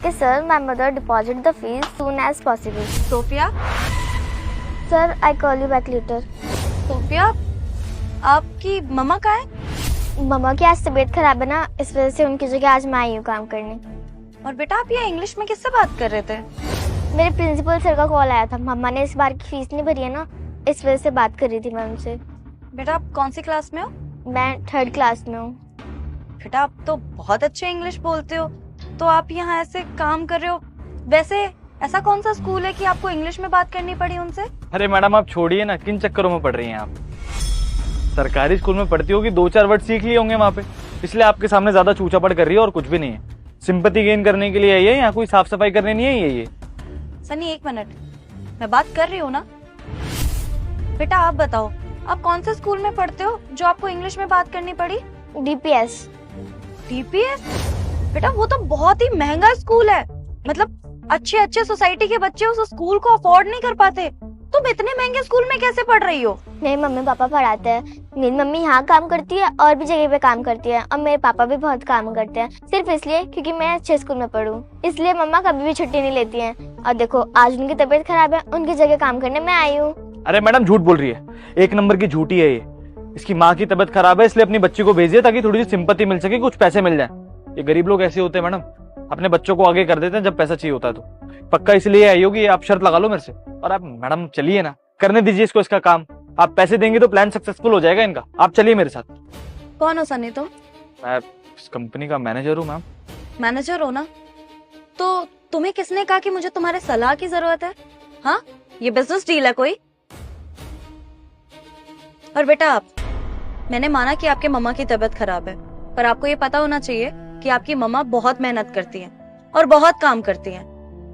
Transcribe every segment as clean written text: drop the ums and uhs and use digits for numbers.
Okay, sir, my mother deposit the fees soon as possible. Sophia, Sir, I call you back later. Sophia, आपकी mama कहाँ है? मम्मा की आज तबीयत खराब है ना, इस वजह से उनकी जगह आज मैं आई हूँ काम करने। और बेटा आप ये इंग्लिश में किससे बात कर रहे थे? मेरे प्रिंसिपल सर का कॉल आया था, मम्मा ने इस बार की फीस नहीं भरी है ना, इस वजह से बात कर रही थी मैं उनसे। बेटा आप कौन सी क्लास में हो? मैं 3rd क्लास में हूँ। बेटा आप तो बहुत अच्छे इंग्लिश बोलते हो, तो आप यहाँ ऐसे काम कर रहे हो। वैसे ऐसा कौन सा स्कूल है कि आपको इंग्लिश में बात करनी पड़ी उनसे? अरे मैडम आप छोड़िए ना, किन चक्करों में पढ़ रही हैं आप? सरकारी स्कूल में पढ़ती होगी, 2-4 वर्ड सीख लिए होंगे वहाँ पे, इसलिए आपके सामने ज्यादा चूचापड़ कर रही है और कुछ भी नहीं है। सिंपैथी गेन करने के लिए आई है, यहाँ कोई साफ सफाई करने नहीं है ये। सनी एक मिनट, मैं बात कर रही हूँ ना। बेटा आप बताओ, आप कौन से स्कूल में पढ़ते हो जो आपको इंग्लिश में बात करनी पड़ी? DPS। DPS? बेटा वो तो बहुत ही महंगा स्कूल है, मतलब अच्छे अच्छे सोसाइटी के बच्चे उस स्कूल को अफोर्ड नहीं कर पाते। तुम इतने महंगे स्कूल में कैसे पढ़ रही हो? मेरे मम्मी पापा पढ़ाते हैं। मेरी मम्मी यहाँ काम करती है और भी जगह पे काम करती है, और मेरे पापा भी बहुत काम करते हैं, सिर्फ इसलिए क्योंकि मैं अच्छे स्कूल में पढ़ूं। इसलिए मम्मा कभी भी छुट्टी नहीं लेती हैं। और देखो आज उनकी तबीयत खराब है, उनकी जगह काम करने मैं आई हूँ। अरे मैडम झूठ बोल रही है, 1 नंबर की झूठी है ये। इसकी माँ की तबीयत खराब है, इसलिए अपनी बच्ची को भेजिए ताकि थोड़ी सी सिंपैथी मिल सके, कुछ पैसे मिल जाए। ये गरीब लोग ऐसे होते हैं मैडम, अपने बच्चों को आगे कर देते हैं जब पैसा चाहिए होता है। तो पक्का इसलिए आई होगी, आप शर्त लगा लो मेरे से। और आप मैडम चलिए ना, करने दीजिए इसको इसका काम। आप पैसे देंगे तो प्लान सक्सेसफुल हो जाएगा इनका। आप चलिए मेरे साथ। कौन हो सनी तुम? मैं इस कंपनी का मैनेजर हूँ मैम। मैनेजर हो ना, तो तुम्हें किसने कहा कि मुझे तुम्हारे सलाह की जरूरत है? हाँ, ये बिजनेस डील है कोई? और बेटा आप, मैंने माना कि आपके मम्मा की तबीयत खराब है, पर आपको ये पता होना चाहिए कि आपकी मम्मा बहुत मेहनत करती हैं और बहुत काम करती हैं,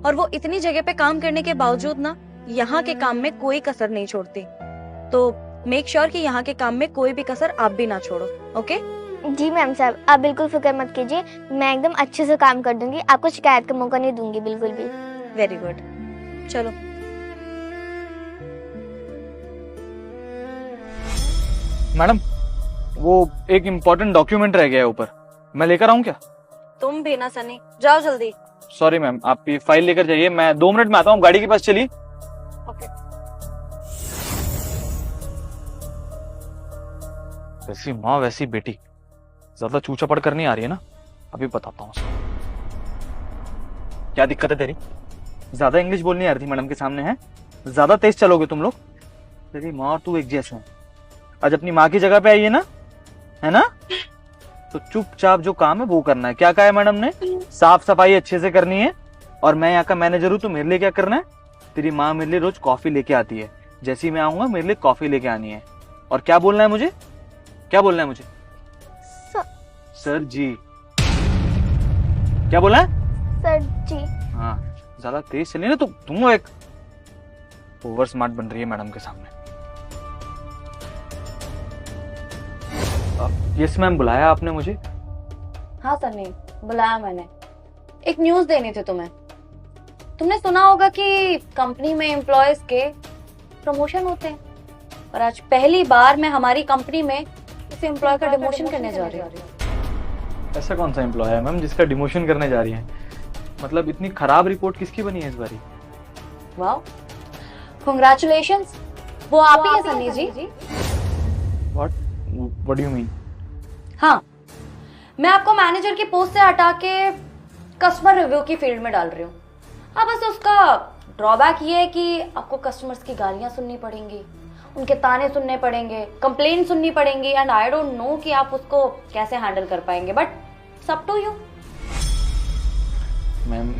और वो इतनी जगह पे काम करने के बावजूद ना यहाँ के काम में कोई कसर नहीं छोड़ती। तो मेक श्योर कि यहाँ के काम में कोई भी कसर आप भी ना छोड़ो। ओके? जी मैम साहब, आप बिल्कुल फिक्र मत कीजिए, मैं एकदम अच्छे से काम कर दूंगी, आपको शिकायत का मौका नहीं दूंगी बिल्कुल भी। वेरी गुड, चलो। मैडम वो एक इम्पोर्टेंट डॉक्यूमेंट रह गया है ऊपर, मैं लेकर आऊं क्या? तुम भी ना सनी, जाओ जल्दी। सॉरी मैम, आप ये फाइल लेकर जाइए, मैं 2 मिनट में आता हूँ। गाड़ी के पास चलिए। ओके। वैसी माँ वैसी बेटी, ज्यादा चूचापड़ करनी आ रही है ना, अभी बताता हूँ। क्या दिक्कत है तेरी? ज्यादा इंग्लिश बोलनी आ रही थी मैडम के सामने, है? ज्यादा तेज चलोगे तुम लोग। तेरी माँ और तू एक जैसे हैं। आज अपनी माँ की जगह पे आई है ना, है ना? तो चुपचाप जो काम है वो करना है। क्या कहा है मैडम ने? साफ सफाई अच्छे से करनी है। और मैं यहाँ का मैनेजर हूँ, तो मेरे लिए क्या करना है? तेरी माँ मेरे लिए रोज कॉफी लेके आती है, जैसे ही मैं आऊंगा मेरे लिए कॉफी लेके आनी है। और क्या बोलना है मुझे? क्या बोलना है मुझे? सर जी। क्या बोलना है? सर जी। हाँ, ज्यादा तेज चलिए ना तो तुम एक ओवर स्मार्ट बन रही है मैडम के सामने। यस मैम, बुलाया आपने मुझे? हाँ सनी, बुलाया मैंने। एक न्यूज देनी थी तुम्हें। तुमने सुना होगा कि कंपनी में एम्प्लॉयज के प्रमोशन होते हैं, और आज पहली बार मैं हमारी कंपनी में इस एम्प्लॉय का डिमोशन करने जा रही हूँ। ऐसा कौन सा एम्प्लॉय है मैम जिसका डिमोशन करने जा रही है? मतलब इतनी खराब रिपोर्ट किसकी बनी है इस बारी? वाह, कांग्रेचुलेशंस, वो आप ही है Sunny ji. What do you mean? हाँ, मैं आपको मैनेजर की पोस्ट से हटा के कस्टमर रिव्यू की फील्ड में डाल रही हूँ। हाँ, बस उसका ड्रॉबैक ये है कि आपको कस्टमर्स की गालियां सुननी पड़ेंगी, उनके ताने सुनने पड़ेंगे, कंप्लेन सुननी पड़ेंगी, एंड आई डोंट नो कि आप उसको कैसे हैंडल कर पाएंगे, बट सब to you. Ma'am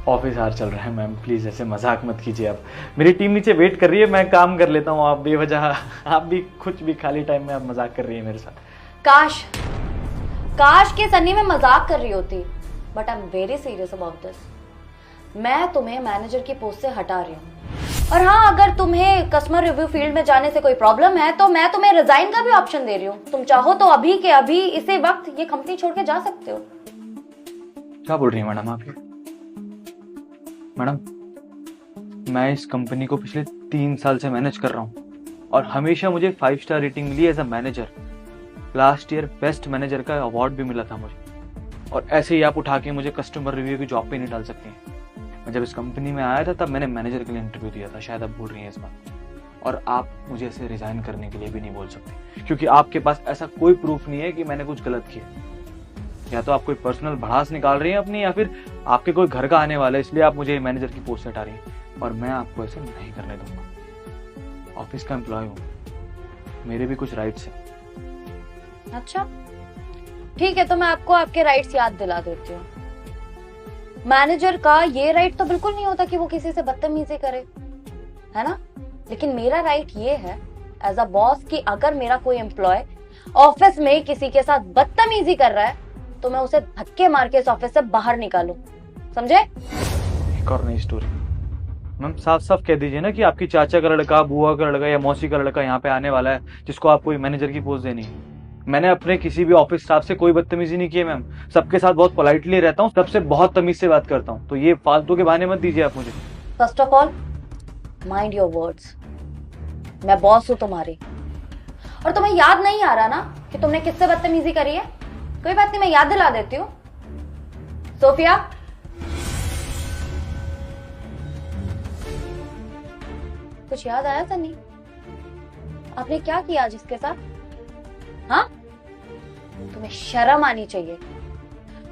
office hour चल रहा है मैम, प्लीज ऐसे मजाक मत कीजिए आप। मेरी टीम नीचे वेट कर रही है, मैं काम कर लेता हूँ। आप बेवजह, आप भी कुछ भी खाली टाइम में आप मजाक कर रही है मेरे साथ। काश के सन्नी में मजाक कर रही होती, but I am very serious about this. मैं तुम्हें मैनेजर की पोस्ट से हटा रही हूँ, और हाँ, अगर तुम्हें कस्टमर रिव्यू फील्ड में जाने से कोई प्रॉब्लम है तो मैं तुम्हें रिजाइन का भी ऑप्शन दे रही हूँ। तुम चाहो तो अभी के अभी इसी वक्त ये कंपनी छोड़ के जा सकते हो। क्या बोल रही है मैडम आप ये? मैडम, मैं इस कंपनी को पिछले 3 साल से मैनेज कर रहा हूँ, और हमेशा मुझे 5 स्टार रेटिंग मिली as a manager. Last year best manager का अवार्ड भी मिला था मुझे। और ऐसे ही आप उठा के मुझे कस्टमर रिव्यू की जॉब पे नहीं डाल सकती हैं। मैं जब इस कंपनी में आया था तब मैंने मैनेजर के लिए इंटरव्यू दिया था, शायद आप भूल रही हैं इस बात। और आप मुझे ऐसे रिजाइन करने के लिए भी नहीं बोल सकते, क्योंकि आपके पास ऐसा कोई प्रूफ नहीं है कि मैंने कुछ गलत किया। या तो आप कोई पर्सनल भड़ास निकाल रही हैं अपनी, या फिर आपके कोई घर का आने वाला है इसलिए आप मुझे मैनेजर की पोस्ट से हटा रही हैं। और मैं आपको ऐसे नहीं करने दूंगा। ऑफिस का एम्प्लॉय हूँ, मेरे भी कुछ राइट्स हैं। अच्छा ठीक है, तो मैं आपको आपके राइट्स याद दिला देती हूँ। मैनेजर का ये राइट तो बिल्कुल नहीं होता कि वो किसी से बदतमीजी करे, है ना? लेकिन मेरा राइट ये है एज अ बॉस कि अगर मेरा कोई एम्प्लॉय ऑफिस में किसी के साथ बदतमीजी कर रहा है तो मैं उसे धक्के मार के इस ऑफिस से बाहर निकालूं, समझे? एक और नई स्टोरी। मैम साफ साफ कह दीजिए ना कि आपकी चाचा का लड़का, बुआ का लड़का या मौसी का लड़का यहाँ पे आने वाला है जिसको आप कोई मैनेजर की पोस्ट देनी है। मैंने अपने किसी भी ऑफिस स्टाफ से कोई बदतमीजी नहीं की है मैम। सबके साथ बहुत पोलाइटली रहता हूँ, सबसे बहुत तमीज से बात करता हूँ। तो ये फालतू के बहाने मत दीजिए आप मुझे। First of all mind your words. मैं बॉस हूं तुम्हारी, और तुम्हें याद नहीं आ रहा ना कि तुमने किससे बदतमीजी करी है? कोई बात नहीं, मैं याद दिला देती हूँ। सोफिया, कुछ याद आया सन्नी? आपने क्या किया आज इसके साथ? हाँ, तुम्हें शर्म आनी चाहिए।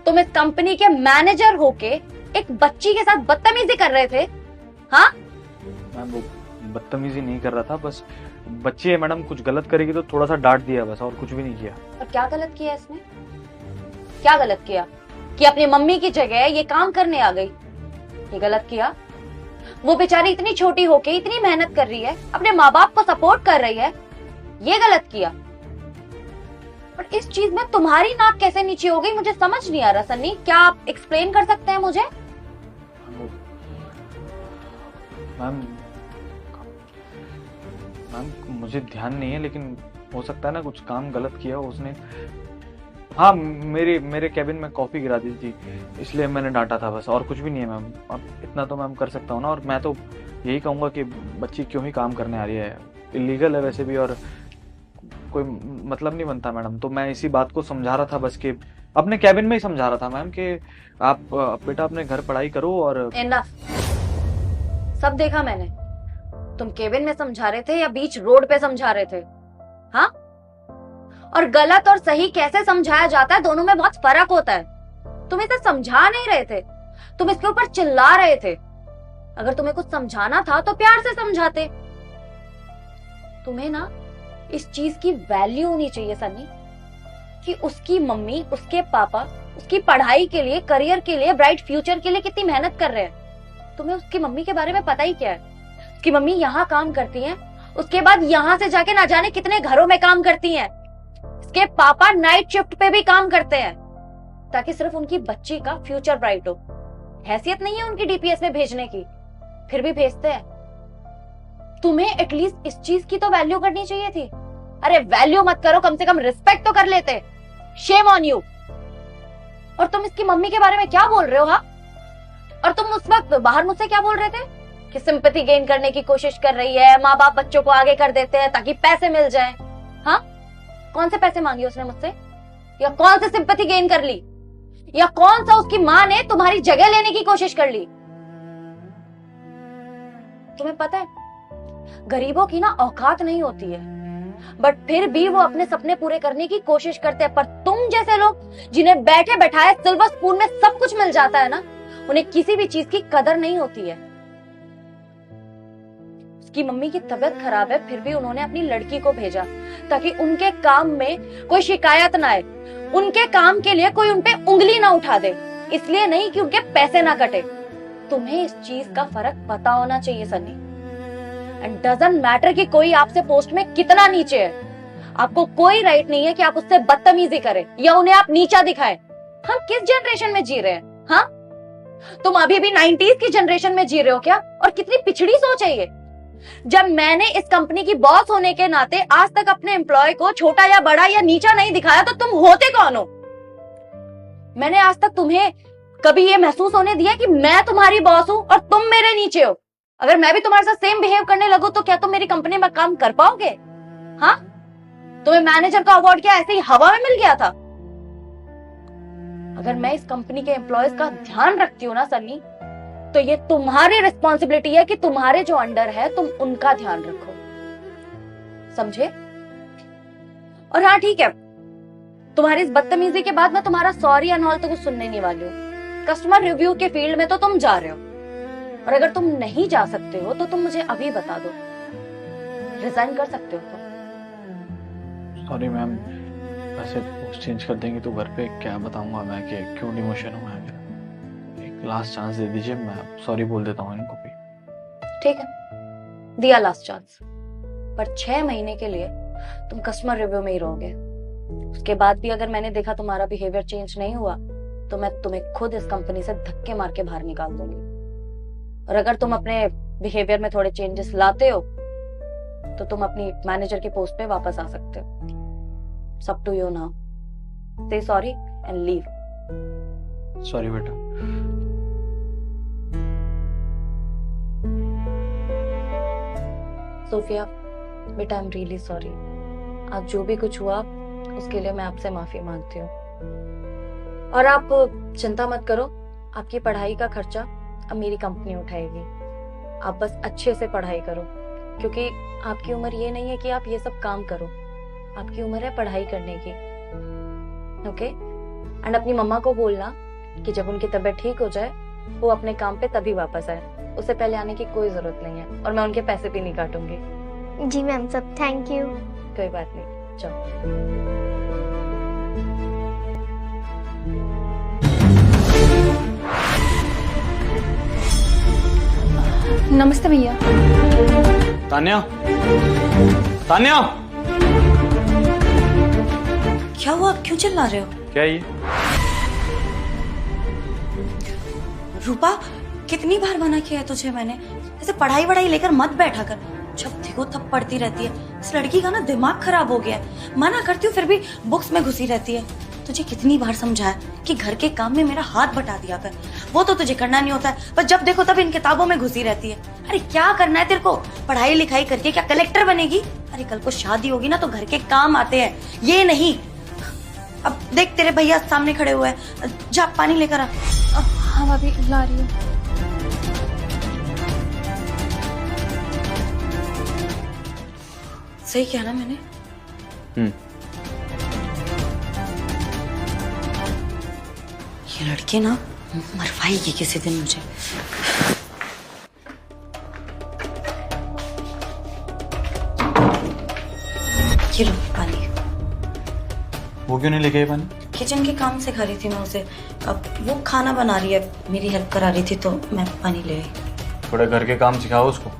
तुम इस कंपनी के मैनेजर होके एक बच्ची के साथ बदतमीजी कर रहे थे। हाँ मैम वो बदतमीजी नहीं कर रहा था, बस बच्ची है मैडम, कुछ गलत करेगी तो थोड़ा सा डांट दिया बस, और कुछ भी नहीं किया। और क्या गलत किया इसने? क्या गलत किया कि अपनी मम्मी की जगह ये काम करने आ गई? ये गलत किया। वो बेचारी इतनी छोटी होके इतनी मेहनत कर रही है, अपने माँ बाप को सपोर्ट कर रही है, ये गलत किया। पर इस चीज में तुम्हारी नाक कैसे नीचे हो गई मुझे समझ नहीं आ रहा सन्नी। क्या आप एक्सप्लेन कर सकते हैं मुझे? मैम मुझे ध्यान नहीं है, लेकिन हो सकता है ना कुछ काम गलत किया हो उसने। हाँ, मेरे कैबिन में कॉफी गिरा दी थी, इसलिए मैंने डांटा था बस, और कुछ भी नहीं है मैम। अब इतना तो मैम कर सकता हूँ ना। और मैं तो यही कहूँगा कि बच्ची क्यों ही काम करने आ रही है, इलीगल है वैसे भी, और कोई मतलब नहीं बनता मैडम। तो मैं इसी बात को समझा रहा था बस, कि अपने कैबिन में ही समझा रहा था मैम कि आप बेटा अपने घर पढ़ाई करो। और इनफ, सब देखा मैंने। तुम केबिन में समझा रहे थे या बीच रोड पे समझा रहे थे? हाँ, और गलत और सही कैसे समझाया जाता है दोनों में बहुत फर्क होता है। तुम इसे समझा नहीं रहे थे, तुम इसके ऊपर चिल्ला रहे थे। अगर तुम्हें कुछ समझाना था तो प्यार से समझाते। तुम्हें ना इस चीज की वैल्यू होनी चाहिए सन्नी, कि उसकी मम्मी, उसके पापा उसकी पढ़ाई के लिए, करियर के लिए, ब्राइट फ्यूचर के लिए कितनी मेहनत कर रहे हैं। तुम्हें उसकी मम्मी के बारे में पता ही क्या है? उसकी मम्मी यहाँ काम करती है, उसके बाद यहाँ से जाके ना जाने कितने घरों में काम करती हैं। उसके पापा नाइट शिफ्ट पे भी काम करते हैं ताकि सिर्फ उनकी बच्ची का फ्यूचर ब्राइट हो। हैसियत नहीं है उनकी डीपीएस में भेजने की, फिर भी भेजते हैं। तुम्हें एटलीस्ट इस चीज की तो वैल्यू करनी चाहिए थी। अरे वैल्यू मत करो, कम से कम रिस्पेक्ट तो कर लेते। Shame on you. और तुम इसकी मम्मी के बारे में क्या बोल रहे हो? हाँ, और तुम उस वक्त बाहर मुझसे क्या बोल रहे थे कि सिंपैथी गेन करने की कोशिश कर रही है, माँ बाप बच्चों को आगे कर देते हैं ताकि पैसे मिल जाएं। हाँ, कौन से पैसे मांगे उसने मुझसे, या कौन से सिंपैथी गेन कर ली, या कौन सा उसकी माँ ने तुम्हारी जगह लेने की कोशिश कर ली? तुम्हें पता है गरीबों की ना औकात नहीं होती है, बट फिर भी वो अपने सपने पूरे करने की कोशिश करते हैं। पर तुम जैसे लोग जिन्हें बैठे बैठाए सिल्वर स्पून में सब कुछ मिल जाता है ना, उन्हें किसी भी चीज की कदर नहीं होती है। उसकी मम्मी की तबीयत खराब है, फिर भी उन्होंने अपनी लड़की को भेजा ताकि उनके काम में कोई शिकायत ना आए, उनके काम के लिए कोई उनपे उंगली ना उठा दे। इसलिए नहीं कि उनके पैसे ना कटे। तुम्हें इस चीज का फर्क पता होना चाहिए सन्नी। एंड डजंट मैटर कि कोई आपसे पोस्ट में कितना नीचे है, आपको कोई राइट नहीं है कि आप उससे बदतमीजी करें या उन्हें आप नीचा दिखाएं। हम किस जनरेशन में जी रहे हैं? हाँ, तुम अभी भी 90s की जनरेशन में जी रहे हो क्या? और कितनी पिछड़ी सोच है ये। जब मैंने इस कंपनी की बॉस होने के नाते आज तक अपने एम्प्लॉय को छोटा या बड़ा या नीचा नहीं दिखाया, तो तुम होते कौन हो? मैंने आज तक तुम्हें कभी ये महसूस होने दिया कि मैं तुम्हारी बॉस हूं और तुम मेरे नीचे हो? अगर मैं भी तुम्हारे साथ सेम बिहेव करने लगूं तो क्या तुम मेरी कंपनी में काम कर पाओगे? हाँ, तुम्हें मैनेजर का अवार्ड क्या ऐसे ही हवा में मिल गया था? अगर मैं इस कंपनी के एम्प्लॉयज का ध्यान रखती हूँ ना सन्नी, तो ये तुम्हारी रिस्पॉन्सिबिलिटी है कि तुम्हारे जो अंडर है तुम उनका ध्यान रखो, समझे? और हाँ ठीक है, तुम्हारी इस बदतमीजी के बाद मैं तुम्हारा सॉरी एंड ऑल तो कुछ सुनने नहीं वाली हूँ। कस्टमर रिव्यू के फील्ड में तो तुम जा रहे हो, और अगर तुम नहीं जा सकते हो तो तुम मुझे अभी बता दो, रिजाइन कर सकते हो तुम। सॉरी मैम, वैसे पोस्ट चेंज कर देंगे तो घर पे क्या बताऊंगा मैं कि क्यों डिमोशन हुआ है मेरा। एक लास्ट चांस दे दीजिए, मैं सॉरी बोल देता हूँ इनको भी। ठीक है, दिया लास्ट चांस, पर 6 महीने के लिए तुम कस्टमर रिव्यू में ही रहोगे। उसके बाद भी अगर मैंने देखा तुम्हारा बिहेवियर चेंज नहीं हुआ तो मैं तुम्हें खुद इस कंपनी से धक्के मार के बाहर निकाल दूंगी। और अगर तुम अपने बिहेवियर में थोड़े चेंजेस लाते हो तो तुम अपनी मैनेजर की पोस्ट पे वापस आ सकते हो। सब टू यू नाउ, से सॉरी एंड लीव। सॉरी बेटा। सोफिया बेटा, आई एम रियली सॉरी। आज जो भी कुछ हुआ उसके लिए मैं आपसे माफी मांगती हूँ। और आप चिंता मत करो, आपकी पढ़ाई का खर्चा अब मेरी कंपनी उठाएगी। आप बस अच्छे से पढ़ाई करो, क्योंकि आपकी उम्र ये नहीं है कि आप ये सब काम करो। आपकी उम्र है पढ़ाई करने की, ओके? एंड अपनी मम्मा को बोलना कि जब उनकी तबीयत ठीक हो जाए वो अपने काम पे तभी वापस आए, उससे पहले आने की कोई जरूरत नहीं है। और मैं उनके पैसे भी नहीं काटूंगी। जी मैम, सब थैंक यू। कोई बात नहीं, चलो। नमस्ते भैया। तान्या, तान्या, क्या हुआ, क्यों चिल्ला रहे हो? क्या ये? रूपा, कितनी बार मना किया है तुझे मैंने, ऐसे पढ़ाई वढ़ाई लेकर मत बैठा कर। जब देखो तब पढ़ती रहती है। इस लड़की का ना दिमाग खराब हो गया है। मना करती हूँ फिर भी बुक्स में घुसी रहती है। तुझे कितनी बार समझाया कि घर के काम में मेरा हाथ बटा दिया कर। वो तो तुझे करना नहीं होता है, पर जब देखो तब इन किताबों में घुसी रहती है। अरे क्या करना है तेरे को? पढ़ाई लिखाई करके क्या कलेक्टर बनेगी? अरे कल को शादी होगी ना तो घर के काम आते हैं, ये नहीं। अब देख तेरे भैया सामने खड़े हुए हैं, जा पानी लेकर आ। हाँ भाभी, ला रही हूँ। सही किया ना मैंने? ये लड़की ना मरवाएगी किसी दिन मुझे। ये लो पानी। वो क्यों नहीं लेके आई पानी? किचन के काम सिखा रही थी मैं उसे। अब वो खाना बना रही है, मेरी हेल्प करा रही थी तो मैं पानी ले आई। थोड़े घर के काम सिखाओ उसको,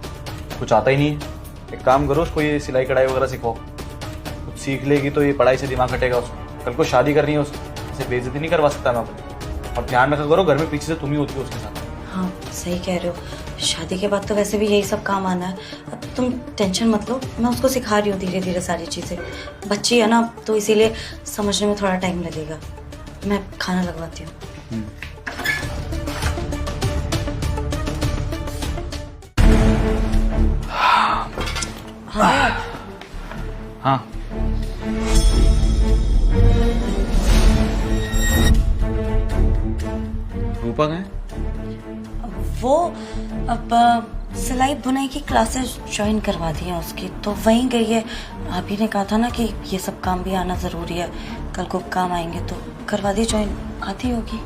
कुछ आता ही नहीं है। एक काम करो, उसको ये सिलाई कढ़ाई वगैरह सिखाओ। कुछ सीख लेगी तो ये पढ़ाई से दिमाग हटेगा उसको। कल को शादी करनी है उसको, इसे बेइज्जती नहीं करवा सकता मैं अपनी। और ध्यान रखा करो, घर में पीछे से तुम ही होती हो उसके साथ। हाँ सही कह रहे हो, शादी के बाद तो वैसे भी यही सब काम आना है। अब तुम टेंशन मत लो, मैं उसको सिखा रही हूँ धीरे धीरे सारी चीज़ें। बच्ची है ना तो इसीलिए समझने में थोड़ा टाइम लगेगा। मैं खाना लगवाती हूँ। हाँ हाँ, रूपा गए? वो अब सिलाई बुनाई की क्लासेस ज्वाइन करवा दी हैं उसकी, तो वहीं गई है। आप ही ने कहा था ना कि ये सब काम भी आना ज़रूरी है, कल को काम आएंगे तो करवा दी ज्वाइन। आती होगी।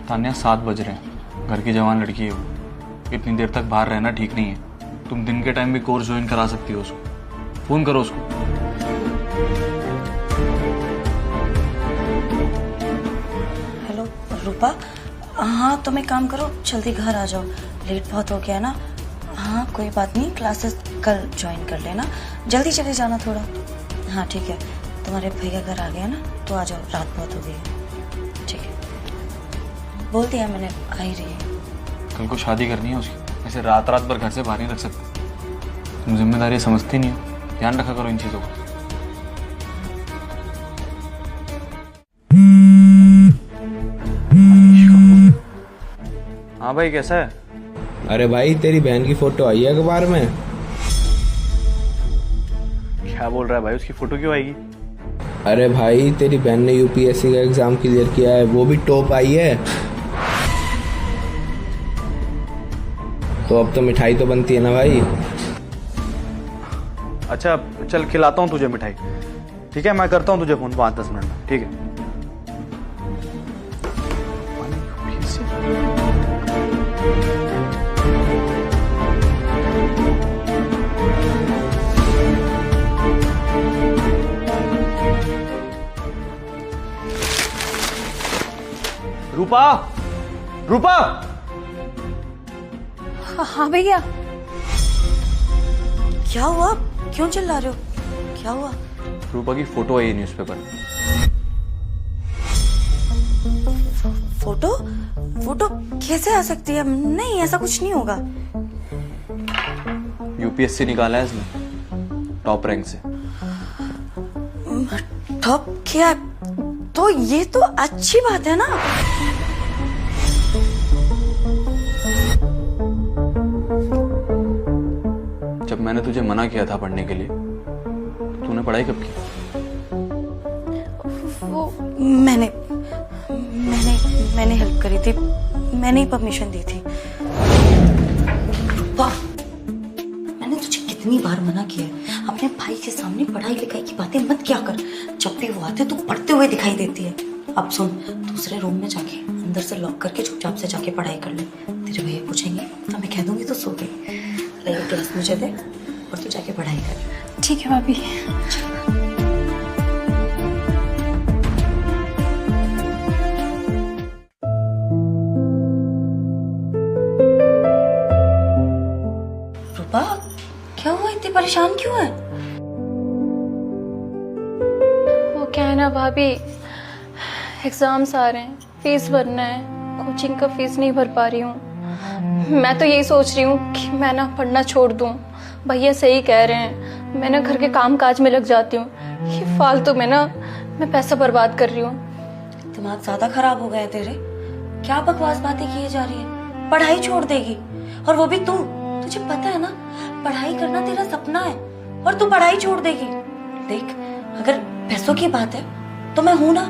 तान्या 7 बज रहे हैं, घर की जवान लड़की है वो। इतनी देर तक बाहर रहना ठीक नहीं है। तुम दिन के टाइम भी कोर्स ज्वाइन करा सकती हो उसको। फोन करो उसको। हेलो रूपा, हाँ तुम एक काम करो, जल्दी घर आ जाओ, लेट बहुत हो गया है ना। हाँ कोई बात नहीं, क्लासेस कल ज्वाइन कर लेना, जल्दी चले जाना थोड़ा। हाँ ठीक है, तुम्हारे भैया घर आ गया ना तो आ जाओ, रात बहुत हो गई है। ठीक है, बोल दिया मैंने, आ ही रही है। कल को शादी करनी है उसकी, ऐसे रात रात भर घर से बाहर नहीं रख सकते। तुम जिम्मेदारी समझती नहीं हो, ध्यान रखा करो इन चीज़ों का। हाँ भाई, कैसा है? अरे भाई, तेरी बहन की फोटो आई है अखबार में। क्या बोल रहा है भाई? उसकी फोटो क्यों आएगी? अरे भाई तेरी बहन ने यूपीएससी का एग्जाम क्लियर किया है, वो भी टॉप आई है। तो अब तो मिठाई तो बनती है ना भाई। अच्छा चल खिलाता हूँ तुझे मिठाई, ठीक है? मैं करता हूँ तुझे फोन 5-10 मिनट में, ठीक है? रूपा, रूपा! हाँ भैया। क्या हुआ? क्यों चिल्ला रहे हो? क्या हुआ? रूपा की फोटो आई है न्यूज़पेपर में। फोटो? फोटो कैसे आ सकती है? नहीं, ऐसा कुछ नहीं होगा। यूपीएससी निकाला है इसने टॉप रैंक से। टॉप किया तो ये तो अच्छी बात है ना। जब मैंने तुझे मना किया था पढ़ने के लिए, तो तूने पढ़ाई कब की? वो मैंने मैंने हेल्प करी थी, मैंने ही परमिशन दी थी। वाह, मैंने तुझे कितनी बार मना किया है, अपने भाई के सामने पढ़ाई लिखाई की बातें मत क्या कर। जब भी वो आते तो पढ़ते हुए दिखाई देती है। अब सुन, दूसरे रूम में जाके अंदर से लॉक करके चुपचाप से जाके पढ़ाई कर ले। तेरे भैया पूछेंगे तो मैं कह दूंगी तो सो गई। लाइक ग्लास मुझे दे और तू जाके पढ़ाई कर। ठीक है भाभी। रूपा, क्या हुआ? इतनी परेशान क्यों है? वो क्या है ना भाभी, एग्जाम्स आ रहे हैं, फीस भरना है, कोचिंग का फीस नहीं भर पा रही हूँ। मैं तो यही सोच रही हूँ कि मैं ना पढ़ना छोड़ दूँ। भैया सही कह रहे हैं, मैं ना घर के काम काज में लग जाती हूँ। ये फालतू में ना मैं पैसा बर्बाद कर रही हूँ। दिमाग ज्यादा खराब हो गया है तेरे। क्या बकवास बातें किए जा रही है? पढ़ाई छोड़ देगी, और वो भी तू। तुझे पता है ना, पढ़ाई करना तेरा सपना है और तू पढ़ाई छोड़ देगी। देख, अगर पैसों की बात है तो मैं हूं ना,